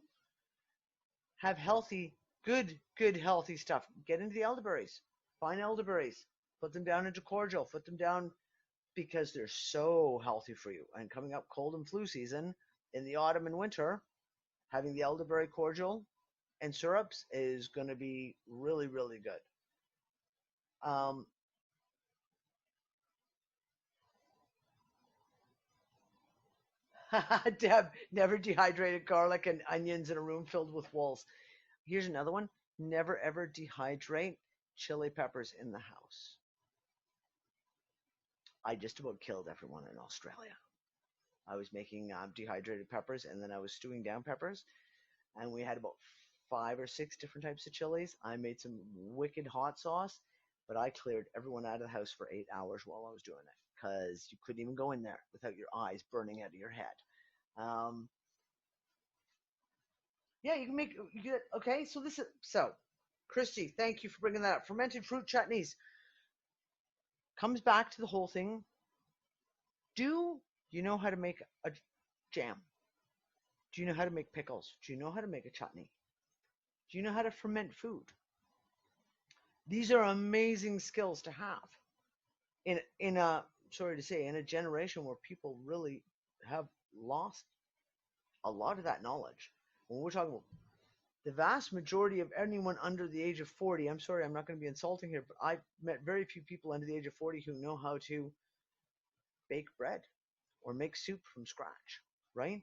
have healthy, good, healthy stuff, get into the elderberries. Find elderberries. Put them down into cordial. Put them down because they're so healthy for you. And coming up cold and flu season in the autumn and winter, having the elderberry cordial and syrups is going to be really, really good. Deb, never dehydrated garlic and onions in a room filled with wolves. Here's another one. Never ever dehydrate chili peppers in the house. I just about killed everyone in Australia. I was making dehydrated peppers, and then I was stewing down peppers, and we had about 5 or 6 different types of chilies. I made some wicked hot sauce, but I cleared everyone out of the house for 8 hours while I was doing it because you couldn't even go in there without your eyes burning out of your head. Yeah, you get okay. So Christy, thank you for bringing that up. Fermented fruit chutneys comes back to the whole thing. Do you know how to make a jam? Do you know how to make pickles? Do you know how to make a chutney? Do you know how to ferment food? These are amazing skills to have in a generation where people really have lost a lot of that knowledge. When we're talking about the vast majority of anyone under the age of 40, I'm sorry, I'm not going to be insulting here, but I've met very few people under the age of 40 who know how to bake bread or make soup from scratch, right?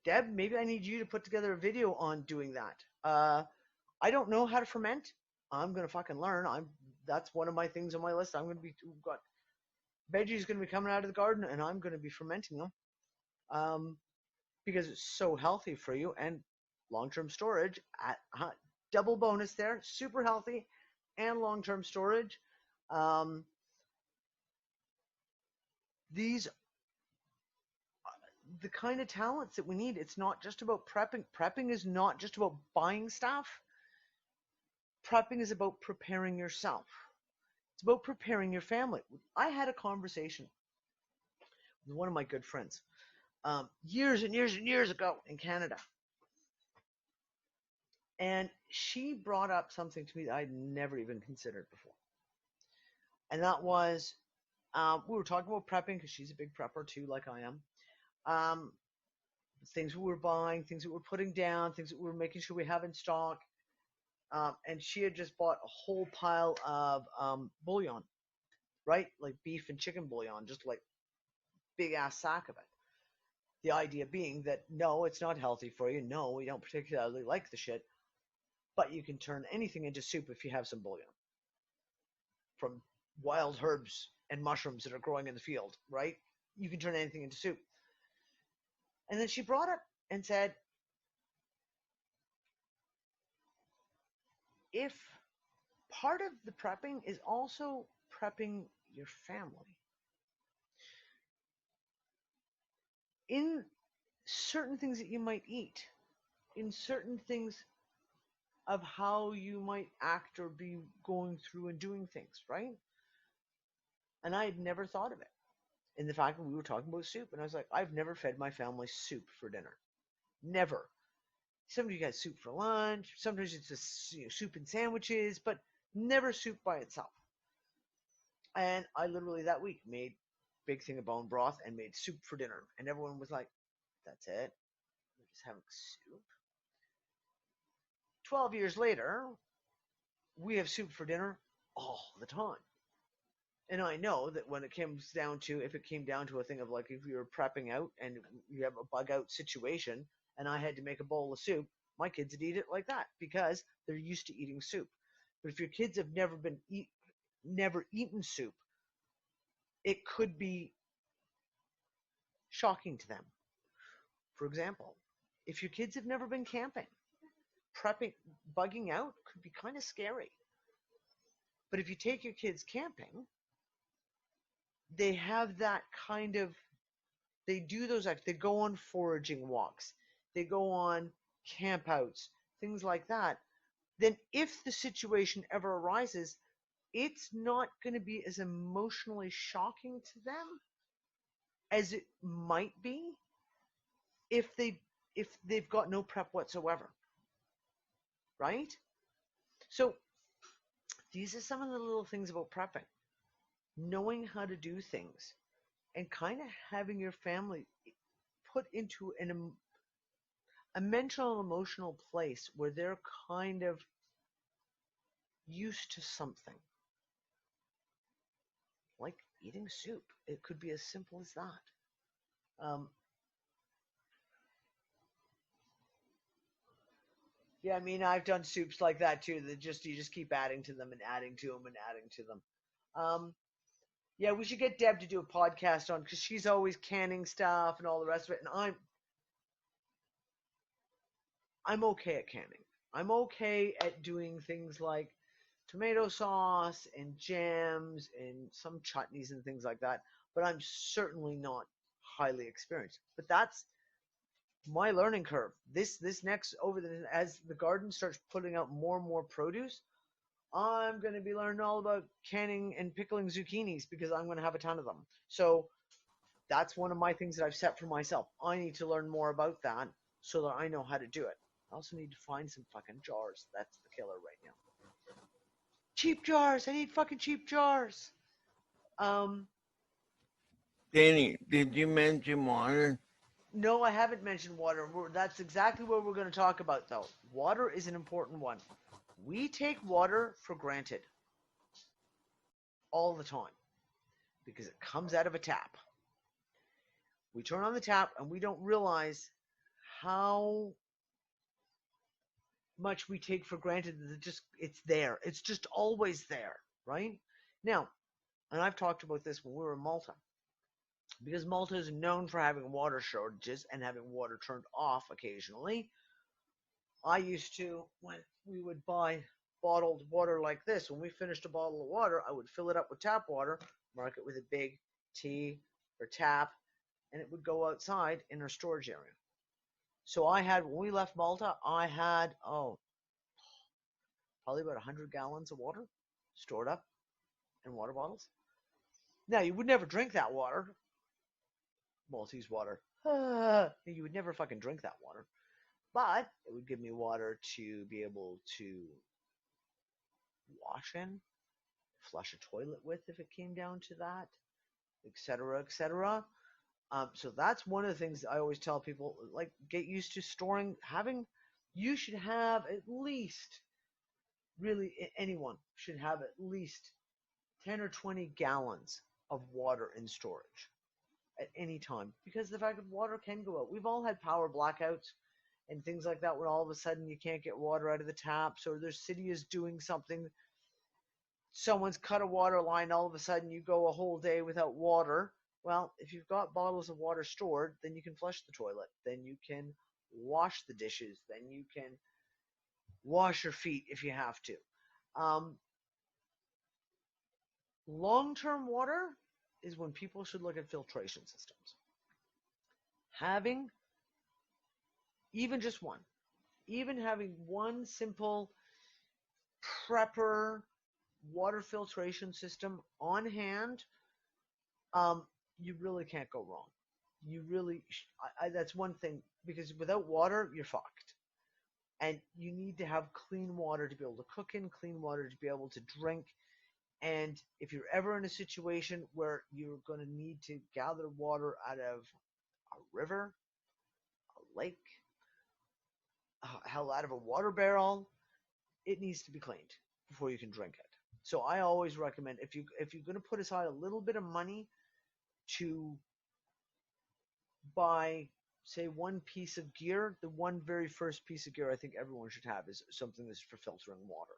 Deb, maybe I need you to put together a video on doing that. I don't know how to ferment. I'm going to fucking learn. That's one of my things on my list. We've got veggies going to be coming out of the garden, and I'm going to be fermenting them. Because it's so healthy for you, and long-term storage double bonus there, super healthy and long-term storage. These the kind of talents that we need. It's not just about prepping. Prepping is not just about buying stuff. Prepping is about preparing yourself. It's about preparing your family. I had a conversation with one of my good friends years and years and years ago in Canada. And she brought up something to me that I'd never even considered before. And that was, we were talking about prepping because she's a big prepper too, like I am. Things we were buying, things that we were putting down, things that we were making sure we have in stock. And she had just bought a whole pile of bouillon, right? Like beef and chicken bouillon, just like big ass sack of it. The idea being that no, it's not healthy for you. No, we don't particularly like the shit. But you can turn anything into soup if you have some bouillon from wild herbs and mushrooms that are growing in the field, right? You can turn anything into soup. And then she brought up and said, if part of the prepping is also prepping your family, in certain things that you might eat, in certain things of how you might act or be going through and doing things, right? And I had never thought of it. In the fact that we were talking about soup, and I was like, I've never fed my family soup for dinner. Never. Sometimes you got soup for lunch. Sometimes it's just soup and sandwiches, but never soup by itself. And I literally that week made a big thing of bone broth and made soup for dinner. And everyone was like, that's it? We're just having soup? 12 years later, we have soup for dinner all the time. And I know that when it comes down to, if it came down to a thing of like, if you were prepping out and you have a bug out situation and I had to make a bowl of soup, my kids would eat it like that because they're used to eating soup. But if your kids have never eaten soup, it could be shocking to them. For example, if your kids have never been camping, bugging out could be kind of scary. But if you take your kids camping, they have that kind of, they do those acts. They go on foraging walks. They go on campouts, things like that. Then if the situation ever arises, it's not going to be as emotionally shocking to them as it might be if they've got no prep whatsoever. Right? So these are some of the little things about prepping. Knowing how to do things and kind of having your family put into a mental and emotional place where they're kind of used to something. Like eating soup. It could be as simple as that. Yeah, I mean, I've done soups like that too. That you just keep adding to them and adding to them and adding to them. Yeah, we should get Deb to do a podcast on because she's always canning stuff and all the rest of it. And I'm okay at canning. I'm okay at doing things like tomato sauce and jams and some chutneys and things like that. But I'm certainly not highly experienced. But that's my learning curve. This next as the garden starts putting out more and more produce, I'm going to be learning all about canning and pickling zucchinis because I'm going to have a ton of them. So that's one of my things that I've set for myself. I need to learn more about that so that I know how to do it. I also need to find some fucking jars. That's the killer right now. Cheap jars. I need fucking cheap jars. Danny, did you mention water? No, I haven't mentioned water. That's exactly what we're going to talk about, though. Water is an important one. We take water for granted all the time because it comes out of a tap. We turn on the tap and we don't realize how much we take for granted that it's there. It's just always there, right? Now, and I've talked about this when we were in Malta. Because Malta is known for having water shortages and having water turned off occasionally. I used to, when we would buy bottled water like this, when we finished a bottle of water, I would fill it up with tap water, mark it with a big T or tap, and it would go outside in our storage area. So I had, when we left Malta, I had, probably about 100 gallons of water stored up in water bottles. Now, you would never drink that water, Maltese water. You would never fucking drink that water. But it would give me water to be able to wash in, flush a toilet with if it came down to that, etc., etc. So that's one of the things I always tell people, like, get used to storing, you should have at least, really, anyone should have at least 10 or 20 gallons of water in storage at any time, because the fact that water can go out. We've all had power blackouts and things like that, when all of a sudden you can't get water out of the taps, or their city is doing something, someone's cut a water line, all of a sudden you go a whole day without water. Well, if you've got bottles of water stored, then you can flush the toilet, then you can wash the dishes, then you can wash your feet if you have to. Long-term water is when people should look at filtration systems. Having even having one simple prepper water filtration system on hand, you really can't go wrong. You really, that's one thing, because without water, you're fucked. And you need to have clean water to be able to cook in, clean water to be able to drink. And if you're ever in a situation where you're going to need to gather water out of a river, a lake, hell, out of a water barrel, it needs to be cleaned before you can drink it. So I always recommend, if you're going to put aside a little bit of money to buy, say, one piece of gear, the one very first piece of gear I think everyone should have is something that's for filtering water.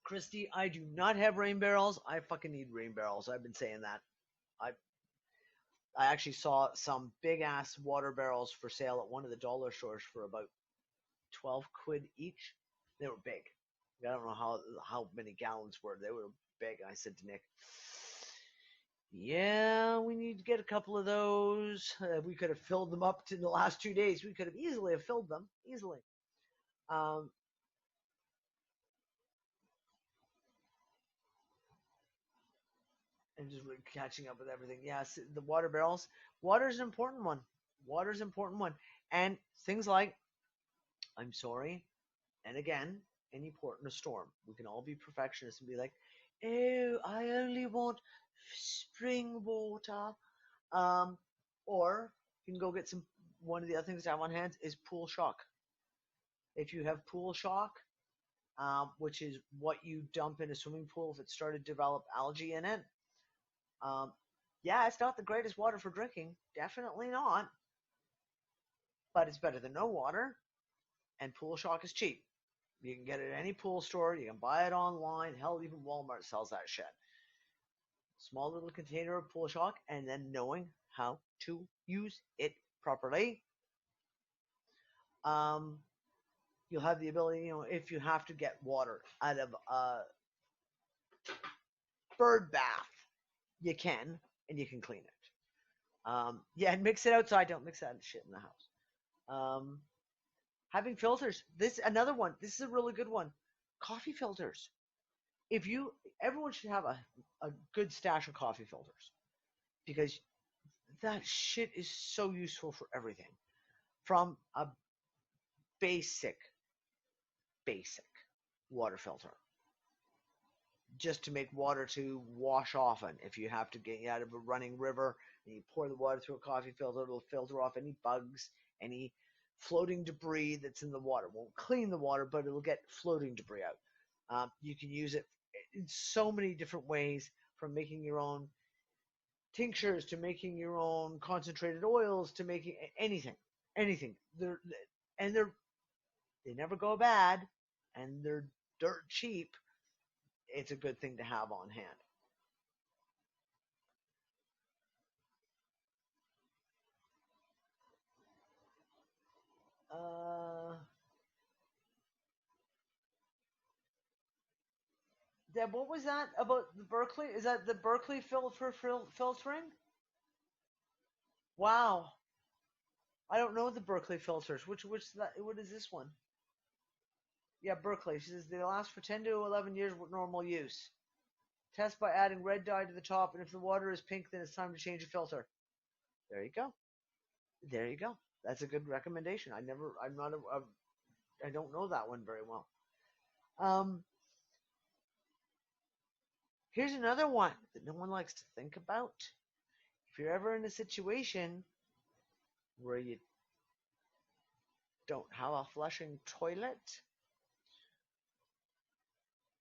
Christy, I do not have rain barrels. I fucking need rain barrels. I've been saying that. I actually saw some big ass water barrels for sale at one of the dollar stores for about 12 quid each. They were big. I don't know how many gallons were. They were big. I said to Nick, yeah, we need to get a couple of those. We could have filled them up in the last 2 days. We could have easily filled them. Easily. And just really catching up with everything. Yes, the water barrels. Water's an important one. Water's an important one. And things like, I'm sorry, and again, any port in a storm. We can all be perfectionists and be like, oh, I only want spring water. Or you can go get one of the other things I have on hand is pool shock. If you have pool shock, which is what you dump in a swimming pool if it started to develop algae in it, yeah, it's not the greatest water for drinking. Definitely not. But it's better than no water. And pool shock is cheap. You can get it at any pool store. You can buy it online. Hell, even Walmart sells that shit. Small little container of pool shock, and then knowing how to use it properly. You'll have the ability, if you have to get water out of a bird bath, you can, and you can clean it. Yeah, and mix it outside. Don't mix that shit in the house. Having filters. Another one. This is a really good one. Coffee filters. Everyone should have a good stash of coffee filters, because that shit is so useful for everything. From a basic water filter, just to make water to wash often. If you have to get out of a running river and you pour the water through a coffee filter, it'll filter off any bugs, any floating debris that's in the water. Won't clean the water, but it'll get floating debris out. You can use it in so many different ways, from making your own tinctures to making your own concentrated oils to making anything. They never go bad, and they're dirt cheap. It's a good thing to have on hand. Deb, what was that about the Berkeley? Is that the Berkeley filtering? Wow. I don't know the Berkeley filters. Which that? What is this one? Yeah, Berkeley. She says they last for 10 to 11 years with normal use. Test by adding red dye to the top, and if the water is pink, then it's time to change the filter. There you go. There you go. That's a good recommendation. I don't know that one very well. Here's another one that no one likes to think about. If you're ever in a situation where you don't have a flushing toilet,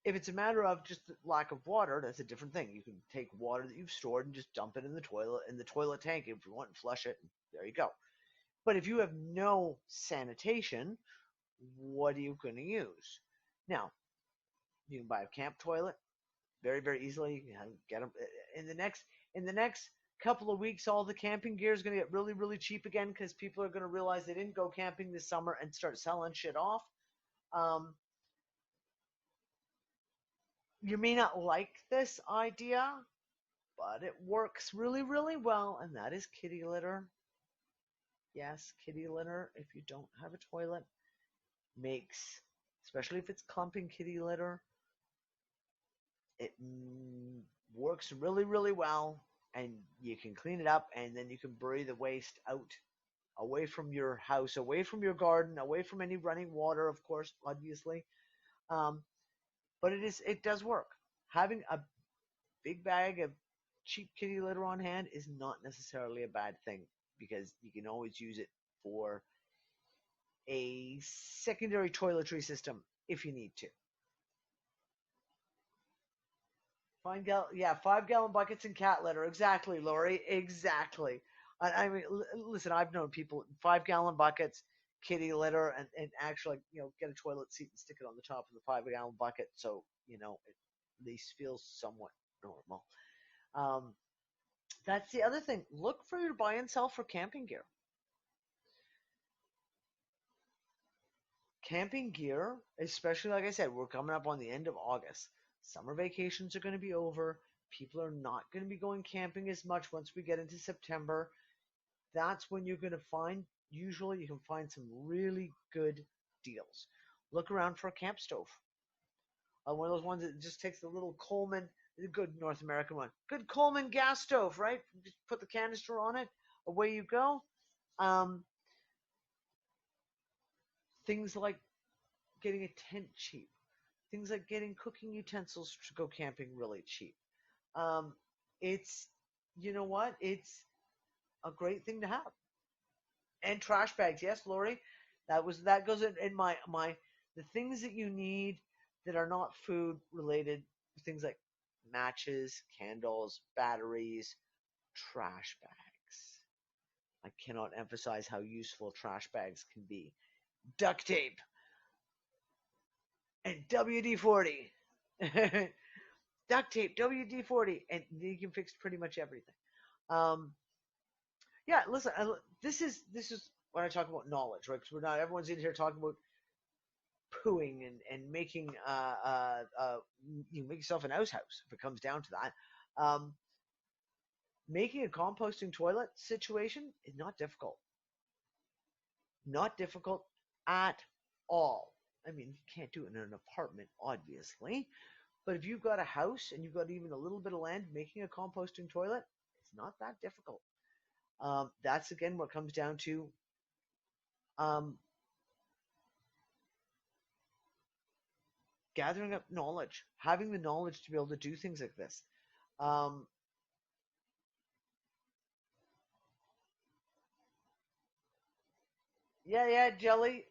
if it's a matter of just lack of water, that's a different thing. You can take water that you've stored and just dump it in the toilet tank if you want, and flush it, and there you go. But if you have no sanitation, what are you going to use? Now, you can buy a camp toilet very, very easily. You can get them in the next couple of weeks. All the camping gear is going to get really, really cheap again because people are going to realize they didn't go camping this summer and start selling shit off. You may not like this idea, but it works really, really well, and that is kitty litter. Yes, kitty litter, if you don't have a toilet, makes, especially if it's clumping kitty litter, it works really, really well, and you can clean it up, and then you can bury the waste out, away from your house, away from your garden, away from any running water, of course, obviously. But it does work. Having a big bag of cheap kitty litter on hand is not necessarily a bad thing, because you can always use it for a secondary toiletry system if you need to. 5-gallon buckets and cat litter. Exactly, Lori. Exactly. I mean, listen, I've known people 5-gallon buckets, kitty litter, and actually, get a toilet seat and stick it on the top of the 5-gallon bucket, so it at least feels somewhat normal. That's the other thing. Look for your buy and sell for camping gear. Camping gear, especially, like I said, we're coming up on the end of August. Summer vacations are going to be over. People are not going to be going camping as much once we get into September. That's when you're going to find, usually you can find some really good deals. Look around for a camp stove. One of those ones that just takes the little Coleman, the good North American one. Good Coleman gas stove, right? Just put the canister on it. Away you go. Things like getting a tent cheap. Things like getting cooking utensils to go camping really cheap. It's, you know what? It's a great thing to have. And trash bags. Yes, Lori, that goes in my the things that you need that are not food related. Things like matches, candles, batteries, trash bags. I cannot emphasize how useful trash bags can be. Duct tape and WD-40. Duct tape, WD-40, and you can fix pretty much everything. Yeah, listen, this is when I talk about knowledge, right? Because we're not everyone's in here talking about pooing and making you make yourself an outhouse if it comes down to that. Making a composting toilet situation is not difficult. Not difficult at all. I mean, you can't do it in an apartment, obviously. But if you've got a house and you've got even a little bit of land, making a composting toilet, it's not that difficult. That's, again, what comes down to gathering up knowledge, having the knowledge to be able to do things like this. Yeah, Jelly.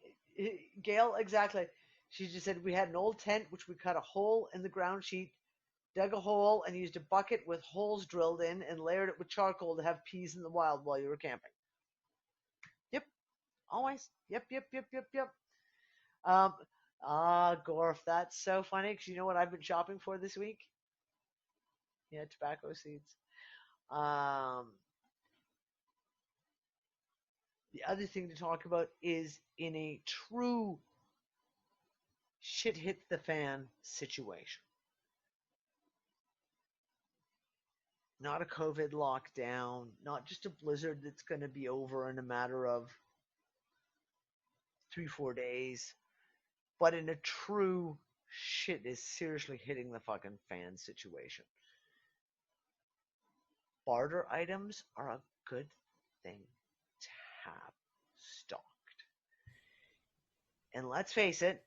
Gail, exactly. She just said we had an old tent which we cut a hole in the ground sheet, dug a hole, and used a bucket with holes drilled in and layered it with charcoal to have peas in the wild while you were camping. Yep, always. Yep. Gorf, that's so funny because you know what I've been shopping for this week? Yeah, tobacco seeds. The other thing to talk about is in a true shit hits the fan situation. not a COVID lockdown, not just a blizzard that's going to be over in a matter of 3-4 days, but in a true shit is seriously hitting the fucking fan situation. Barter items are a good thing to have stocked. And let's face it,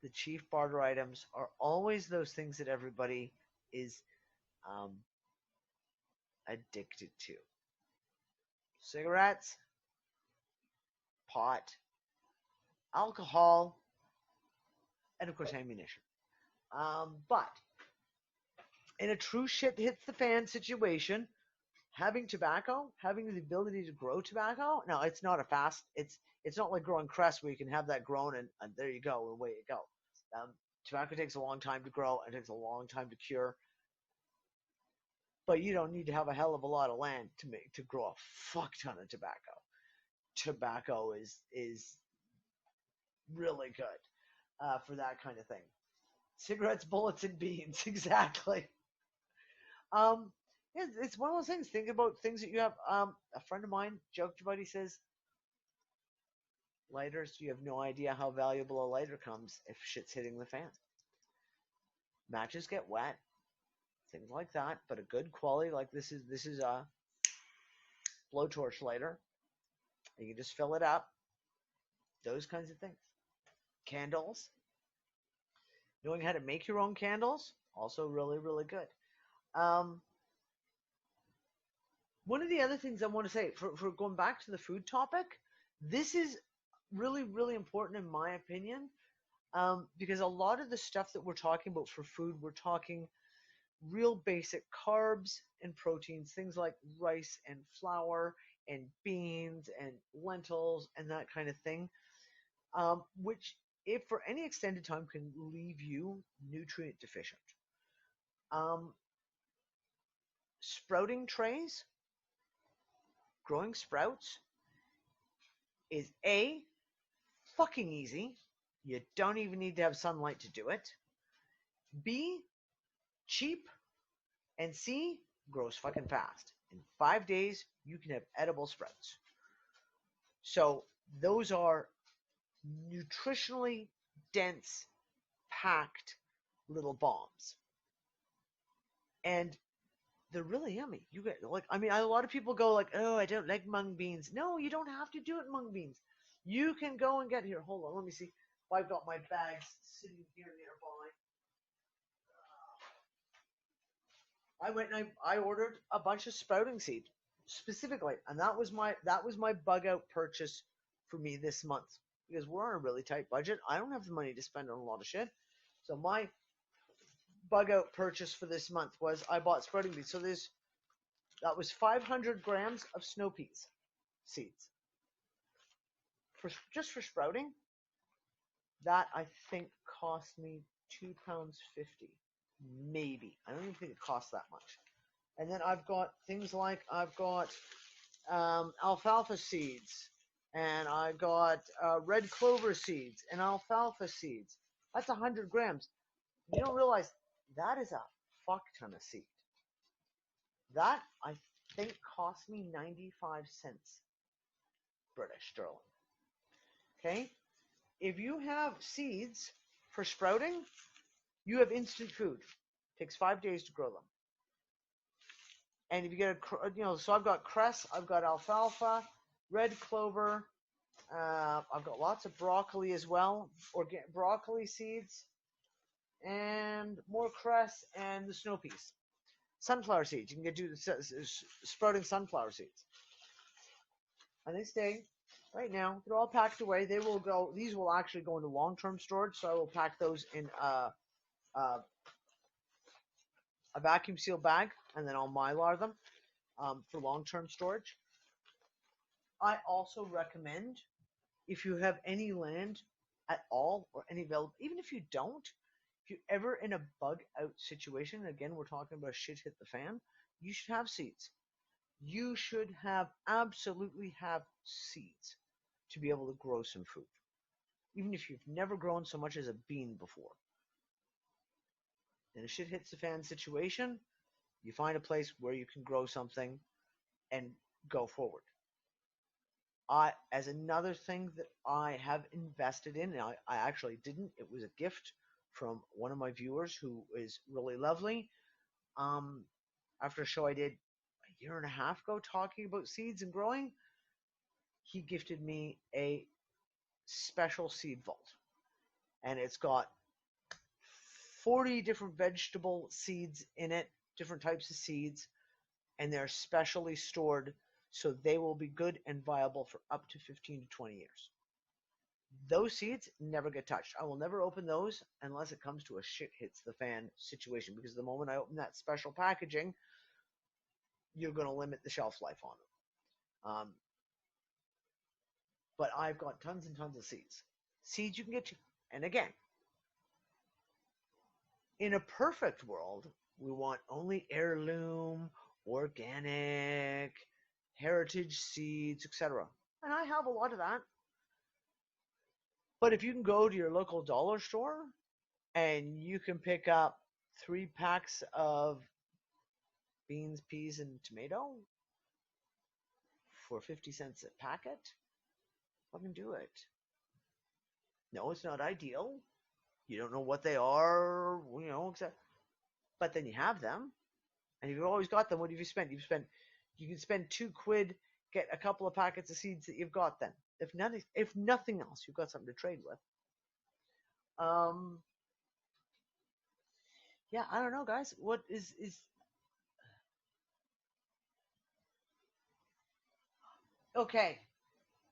the chief barter items are always those things that everybody is addicted to. Cigarettes, pot, alcohol, and of course ammunition. But in a true shit hits the fan situation, having tobacco, having the ability to grow tobacco. Now it's not a fast. It's not like growing cress where you can have that grown and there you go, and away you go. Tobacco takes a long time to grow and takes a long time to cure. But you don't need to have a hell of a lot of land to grow a fuck ton of tobacco. Tobacco is really good for that kind of thing. Cigarettes, bullets, and beans, exactly. It's one of those things. Think about things that you have. A friend of mine joked about. He says, lighters. You have no idea how valuable a lighter comes if shit's hitting the fan. Matches get wet, things like that. But a good quality, like this is a blowtorch lighter. You can just fill it up. Those kinds of things. Candles. Knowing how to make your own candles, also really, really good. One of the other things I want to say, for going back to the food topic, this is really, really important in my opinion, because a lot of the stuff that we're talking about for food, we're talking real basic carbs and proteins, things like rice and flour and beans and lentils and that kind of thing, which if for any extended time can leave you nutrient deficient. Sprouting trays, growing sprouts is A, fucking easy. You don't even need to have sunlight to do it. B, cheap. And C, grows fucking fast. In 5 days, you can have edible sprouts. So those are nutritionally dense, packed little bombs. And they're really yummy. You get a lot of people go like, oh, I don't like mung beans. No, you don't have to do it mung beans. You can go and get here. Hold on, let me see if I've got my bags sitting here nearby. I went and I ordered a bunch of sprouting seed specifically, and that was my bug out purchase for me this month because we're on a really tight budget. I don't have the money to spend on a lot of shit, so my bug out purchase for this month was I bought sprouting beans. So that was 500 grams of snow peas seeds just for sprouting. That I think cost me £2.50, maybe. I don't even think it cost that much. And then I've got things like alfalfa seeds, and I got red clover seeds and alfalfa seeds. That's 100 grams. You don't realize that is a fuck ton of seed. That I think cost me 95 cents British sterling. Okay? If you have seeds for sprouting, you have instant food. It takes 5 days to grow them. And if you get so I've got cress, I've got alfalfa, red clover, I've got lots of broccoli as well, broccoli seeds, and more cress and the snow peas. Sunflower seeds, you can do sprouting sunflower seeds. And they stay right now. They're all packed away. These will actually go into long-term storage, so I will pack those in a vacuum seal bag, and then I'll mylar them for long-term storage. I also recommend, if you have any land at all or any available, even if you don't, if you're ever in a bug out situation, again, we're talking about shit hit the fan, you should have seeds. You should absolutely have seeds to be able to grow some food, even if you've never grown so much as a bean before. In a shit hits the fan situation, You find a place where you can grow something and go forward. As another thing that I have invested in, and I actually didn't, it was a gift from one of my viewers who is really lovely. After a show I did a year and a half ago talking about seeds and growing, he gifted me a special seed vault. And it's got 40 different vegetable seeds in it, different types of seeds, and they're specially stored so they will be good and viable for up to 15 to 20 years. Those seeds never get touched. I will never open those unless it comes to a shit hits the fan situation, because the moment I open that special packaging, you're going to limit the shelf life on them. But I've got tons and tons of seeds. Seeds you can get, and again, in a perfect world, we want only heirloom, organic, heritage seeds, etc. And I have a lot of that. But if you can go to your local dollar store and you can pick up 3 packs of beans, peas, and tomato for 50 cents a packet, fucking do it. No, it's not ideal. You don't know what they are, except, but then you have them. And you've always got them. What have you spent? You can spend £2, get a couple of packets of seeds that you've got then. If nothing else, you've got something to trade with. Yeah, I don't know, guys. What is okay?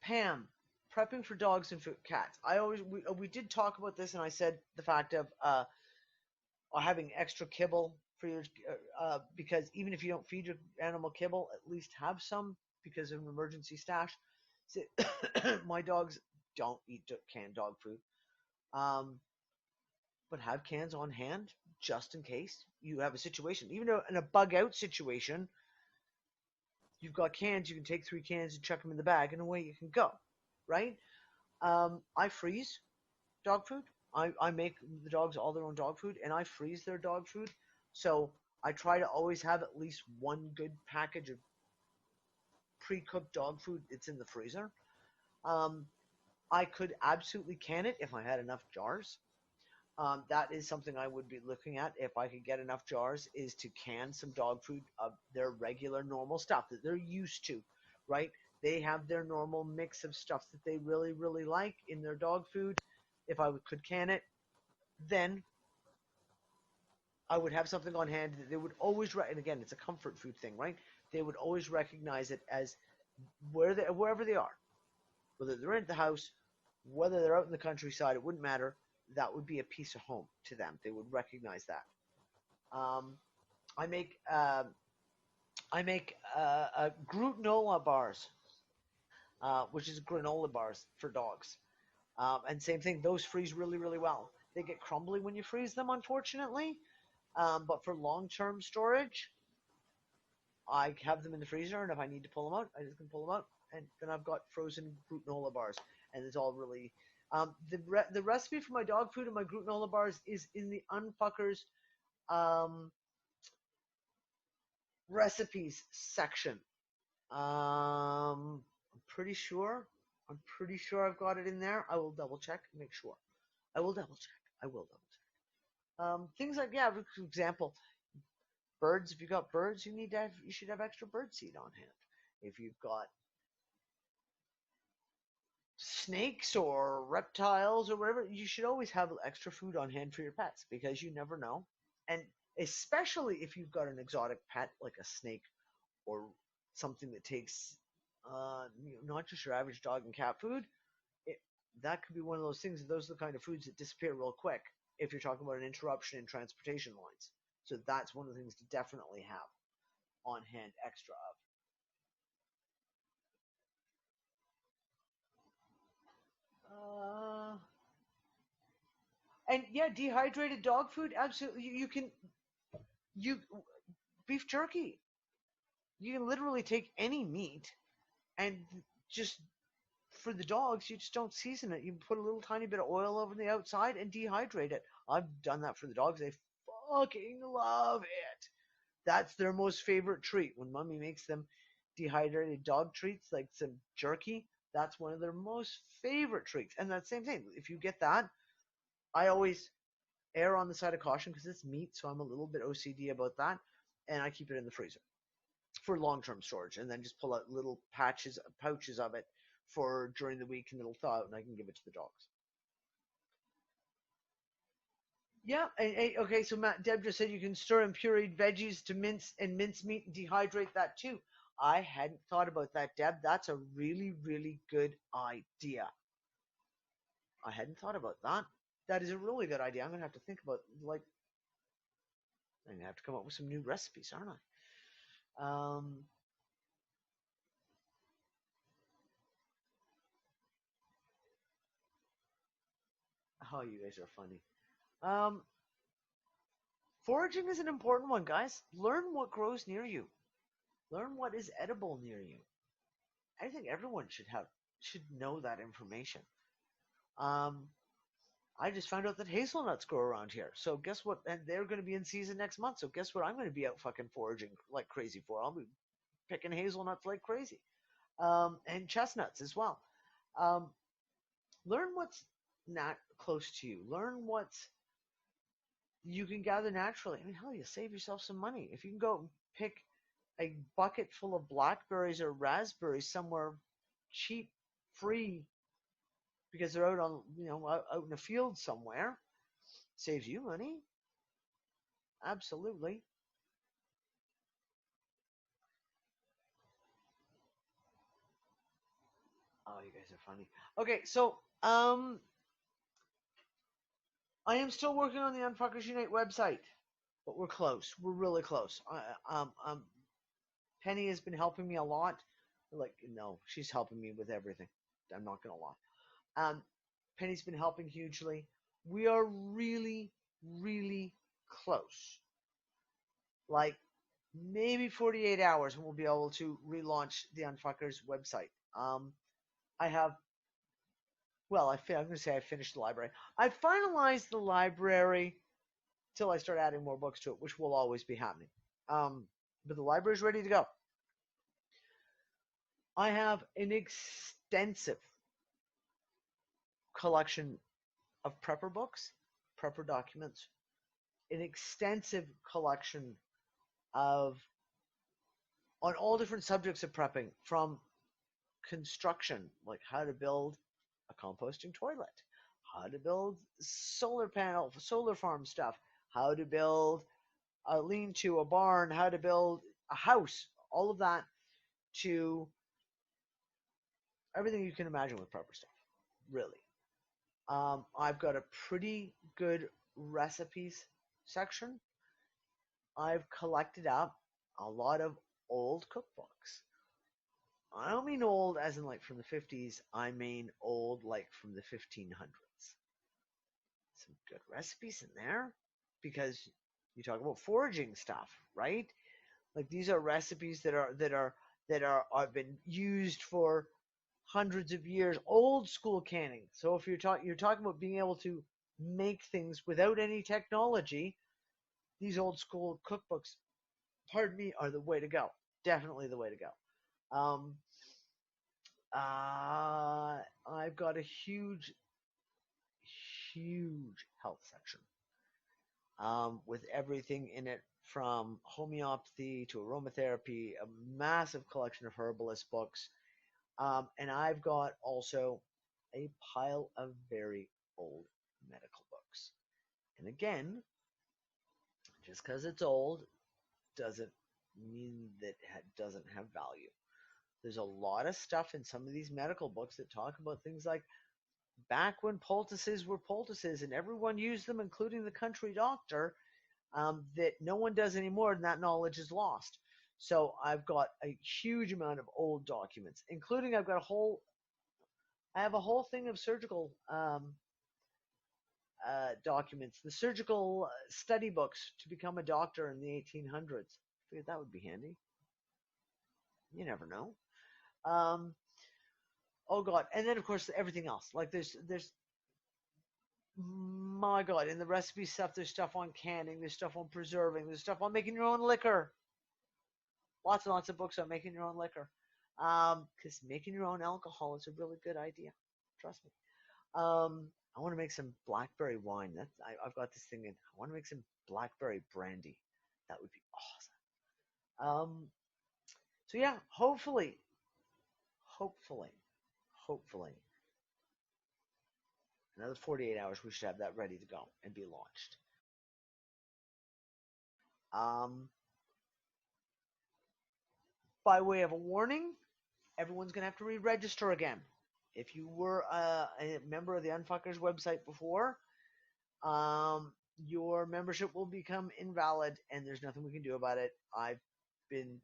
Pam, prepping for dogs and cats. We did talk about this, and I said the fact of having extra kibble for your because even if you don't feed your animal kibble, at least have some because of an emergency stash. So, my dogs don't eat canned dog food, but have cans on hand just in case you have a situation. Even in a bug out situation, you've got cans. You can take 3 cans and chuck them in the bag, and away you can go. Right? I freeze dog food. I make the dogs all their own dog food, and I freeze their dog food. So I try to always have at least one good package of pre-cooked dog food that's in the freezer. I could absolutely can it if I had enough jars. That is something I would be looking at if I could get enough jars, is to can some dog food of their regular normal stuff that they're used to, right? They have their normal mix of stuff that they really, really like in their dog food. If I could can it, then I would have something on hand that they would always, and again, it's a comfort food thing, right? They would always recognize it as wherever they are, whether they're in the house, whether they're out in the countryside, it wouldn't matter. That would be a piece of home to them. They would recognize that. I make granola bars, which is granola bars for dogs. And same thing, those freeze really, really well. They get crumbly when you freeze them, unfortunately. But for long-term storage, I have them in the freezer, and if I need to pull them out, I just can pull them out, and then I've got frozen granola bars, and it's all really. The recipe for my dog food and my granola bars is in the UnFuckers recipes section. I'm pretty sure I've got it in there. I will double check and make sure. I will double check. Things like, yeah, for example, birds. If you've got birds, you should have extra bird seed on hand. If you've got snakes or reptiles or whatever, you should always have extra food on hand for your pets, because you never know. And especially if you've got an exotic pet like a snake or something that takes not just your average dog and cat food, that could be one of those things. Those are the kind of foods that disappear real quick if you're talking about an interruption in transportation lines. So that's one of the things to definitely have on hand extra of. And yeah, dehydrated dog food, absolutely. Beef jerky. You can literally take any meat and just, for the dogs, you just don't season it. You put a little tiny bit of oil over the outside and dehydrate it. I've done that for the dogs. They fucking love it. That's their most favorite treat. When mommy makes them dehydrated dog treats, like some jerky, that's one of their most favorite treats. And that same thing, if you get that, I always err on the side of caution because it's meat, so I'm a little bit OCD about that, and I keep it in the freezer for long-term storage, and then just pull out little pouches of it for during the week, and it'll thaw out, and I can give it to the dogs. Yeah, okay, so Deb just said you can stir in pureed veggies to mince meat and dehydrate that too. I hadn't thought about that, Deb. That's a really, really good idea. I hadn't thought about that. That is a really good idea. I'm gonna have to think about I'm gonna have to come up with some new recipes, aren't I? Oh, you guys are funny. Foraging is an important one, guys. Learn what grows near you. Learn what is edible near you. I think everyone should know that information. I just found out that hazelnuts grow around here. So guess what? And they're going to be in season next month. So guess what? I'm going to be out fucking foraging like crazy for. I'll be picking hazelnuts like crazy, and chestnuts as well. Learn what's not close to you. Learn what's you can gather naturally. I mean, hell, you save yourself some money if you can go and pick a bucket full of blackberries or raspberries somewhere cheap, free, because they're out on out in a field somewhere. Saves you money. Absolutely. Oh, you guys are funny. Okay, so I am still working on the Unfuckers Unite website, but we're close. We're really close. Penny has been helping me a lot. Like, no, she's helping me with everything. I'm not gonna lie. Penny's been helping hugely. We are really, really close. Like maybe 48 hours, and we'll be able to relaunch the Unfuckers website. I have. Well, I'm going to say I finished the library. I finalized the library till I start adding more books to it, which will always be happening. But the library is ready to go. I have an extensive collection of prepper books, prepper documents, an extensive collection of on all different subjects of prepping, from construction, like how to build a composting toilet, how to build solar farm stuff, how to build a lean-to, a barn, how to build a house, all of that, to everything you can imagine with prepper stuff, really. I've got a pretty good recipes section. I've collected up a lot of old cookbooks. I don't mean old as in like from the 50s. I mean old like from the 1500s. Some good recipes in there, because you talk about foraging stuff, right? Like these are recipes that have been used for hundreds of years, old school canning. So if you're talking about being able to make things without any technology, these old school cookbooks, pardon me, are the way to go. Definitely the way to go. I've got a huge health section, with everything in it from homeopathy to aromatherapy, a massive collection of herbalist books. And I've got also a pile of very old medical books. And again, just because it's old doesn't mean that it doesn't have value. There's a lot of stuff in some of these medical books that talk about things like back when poultices were poultices and everyone used them, including the country doctor, that no one does anymore, and that knowledge is lost. So I've got a huge amount of old documents, including I have a whole thing of surgical documents, the surgical study books to become a doctor in the 1800s. I figured that would be handy. You never know. Oh God! And then of course everything else. Like there's my God, in the recipe stuff, there's stuff on canning, there's stuff on preserving, there's stuff on making your own liquor. Lots and lots of books on making your own liquor. Because making your own alcohol is a really good idea. Trust me. I want to make some blackberry wine. I've got this thing in. I want to make some blackberry brandy. That would be awesome. So yeah, hopefully, another 48 hours, we should have that ready to go and be launched. By way of a warning, everyone's going to have to re-register again. If you were a member of the Unfuckers website before, your membership will become invalid, and there's nothing we can do about it. I've been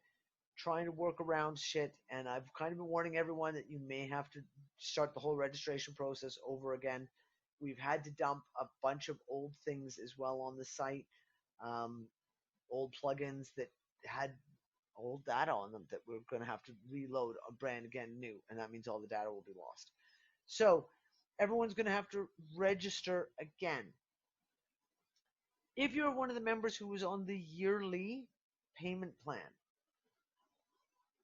trying to work around shit, and I've kind of been warning everyone that you may have to start the whole registration process over again. We've had to dump a bunch of old things as well on the site, old plugins that had old data on them that we're going to have to reload a brand again new, and that means all the data will be lost. So everyone's going to have to register again. If you're one of the members who was on the yearly payment plan,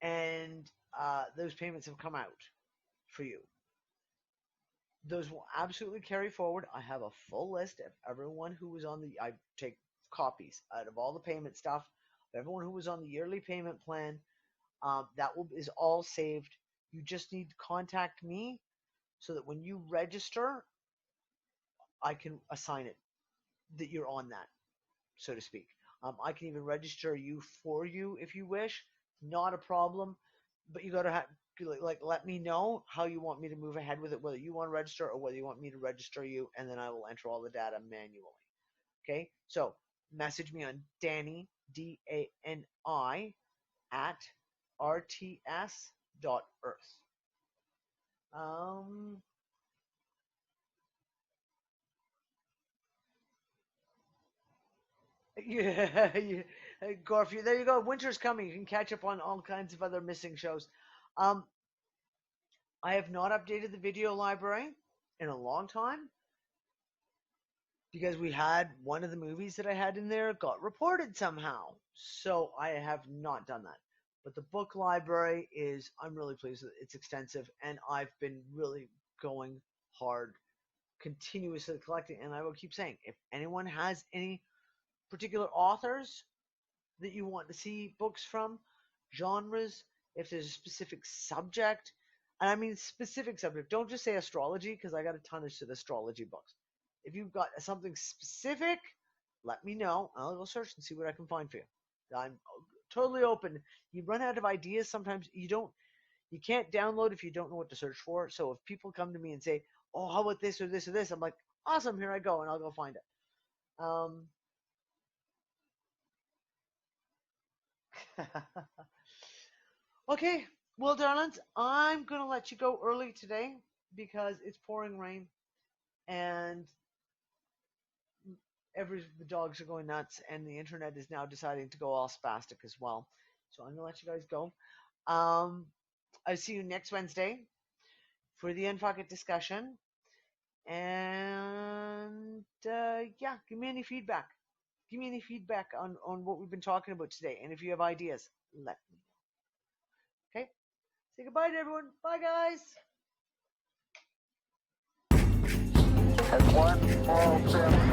and those payments have come out for you, those will absolutely carry forward. I have a full list of everyone who was on the, I take copies out of all the payment stuff, everyone who was on the yearly payment plan. That is all saved. You just need to contact me so that when you register, I can assign it that you're on that, so to speak. I can even register you for you if you wish. Not a problem, but you got to let me know how you want me to move ahead with it, whether you want to register or whether you want me to register you, and then I will enter all the data manually. Okay, so message me on Danny, DANI, at rts.earth. Yeah, Garfield, there you go. Winter's coming. You can catch up on all kinds of other missing shows. I have not updated the video library in a long time because we had one of the movies that I had in there got reported somehow. So I have not done that. But the book library is, I'm really pleased with it. It's extensive, and I've been really going hard, continuously collecting. And I will keep saying, if anyone has any particular authors that you want to see books from, genres, if there's a specific subject, and I mean specific subject, don't just say astrology, because I got a ton of astrology books. If you've got something specific, let me know. I'll go search and see what I can find for you. I'm totally open. You run out of ideas sometimes. You can't download if you don't know what to search for. So if people come to me and say, oh, how about this or this or this, I'm like, awesome, here I go, and I'll go find it. Okay, well, darlings, I'm going to let you go early today because it's pouring rain, and the dogs are going nuts, and the internet is now deciding to go all spastic as well. So I'm going to let you guys go. I'll see you next Wednesday for the UnFuckIt discussion. And yeah, give me any feedback. Give me any feedback on what we've been talking about today. And if you have ideas, let me know. Okay? Say goodbye to everyone. Bye, guys. One small step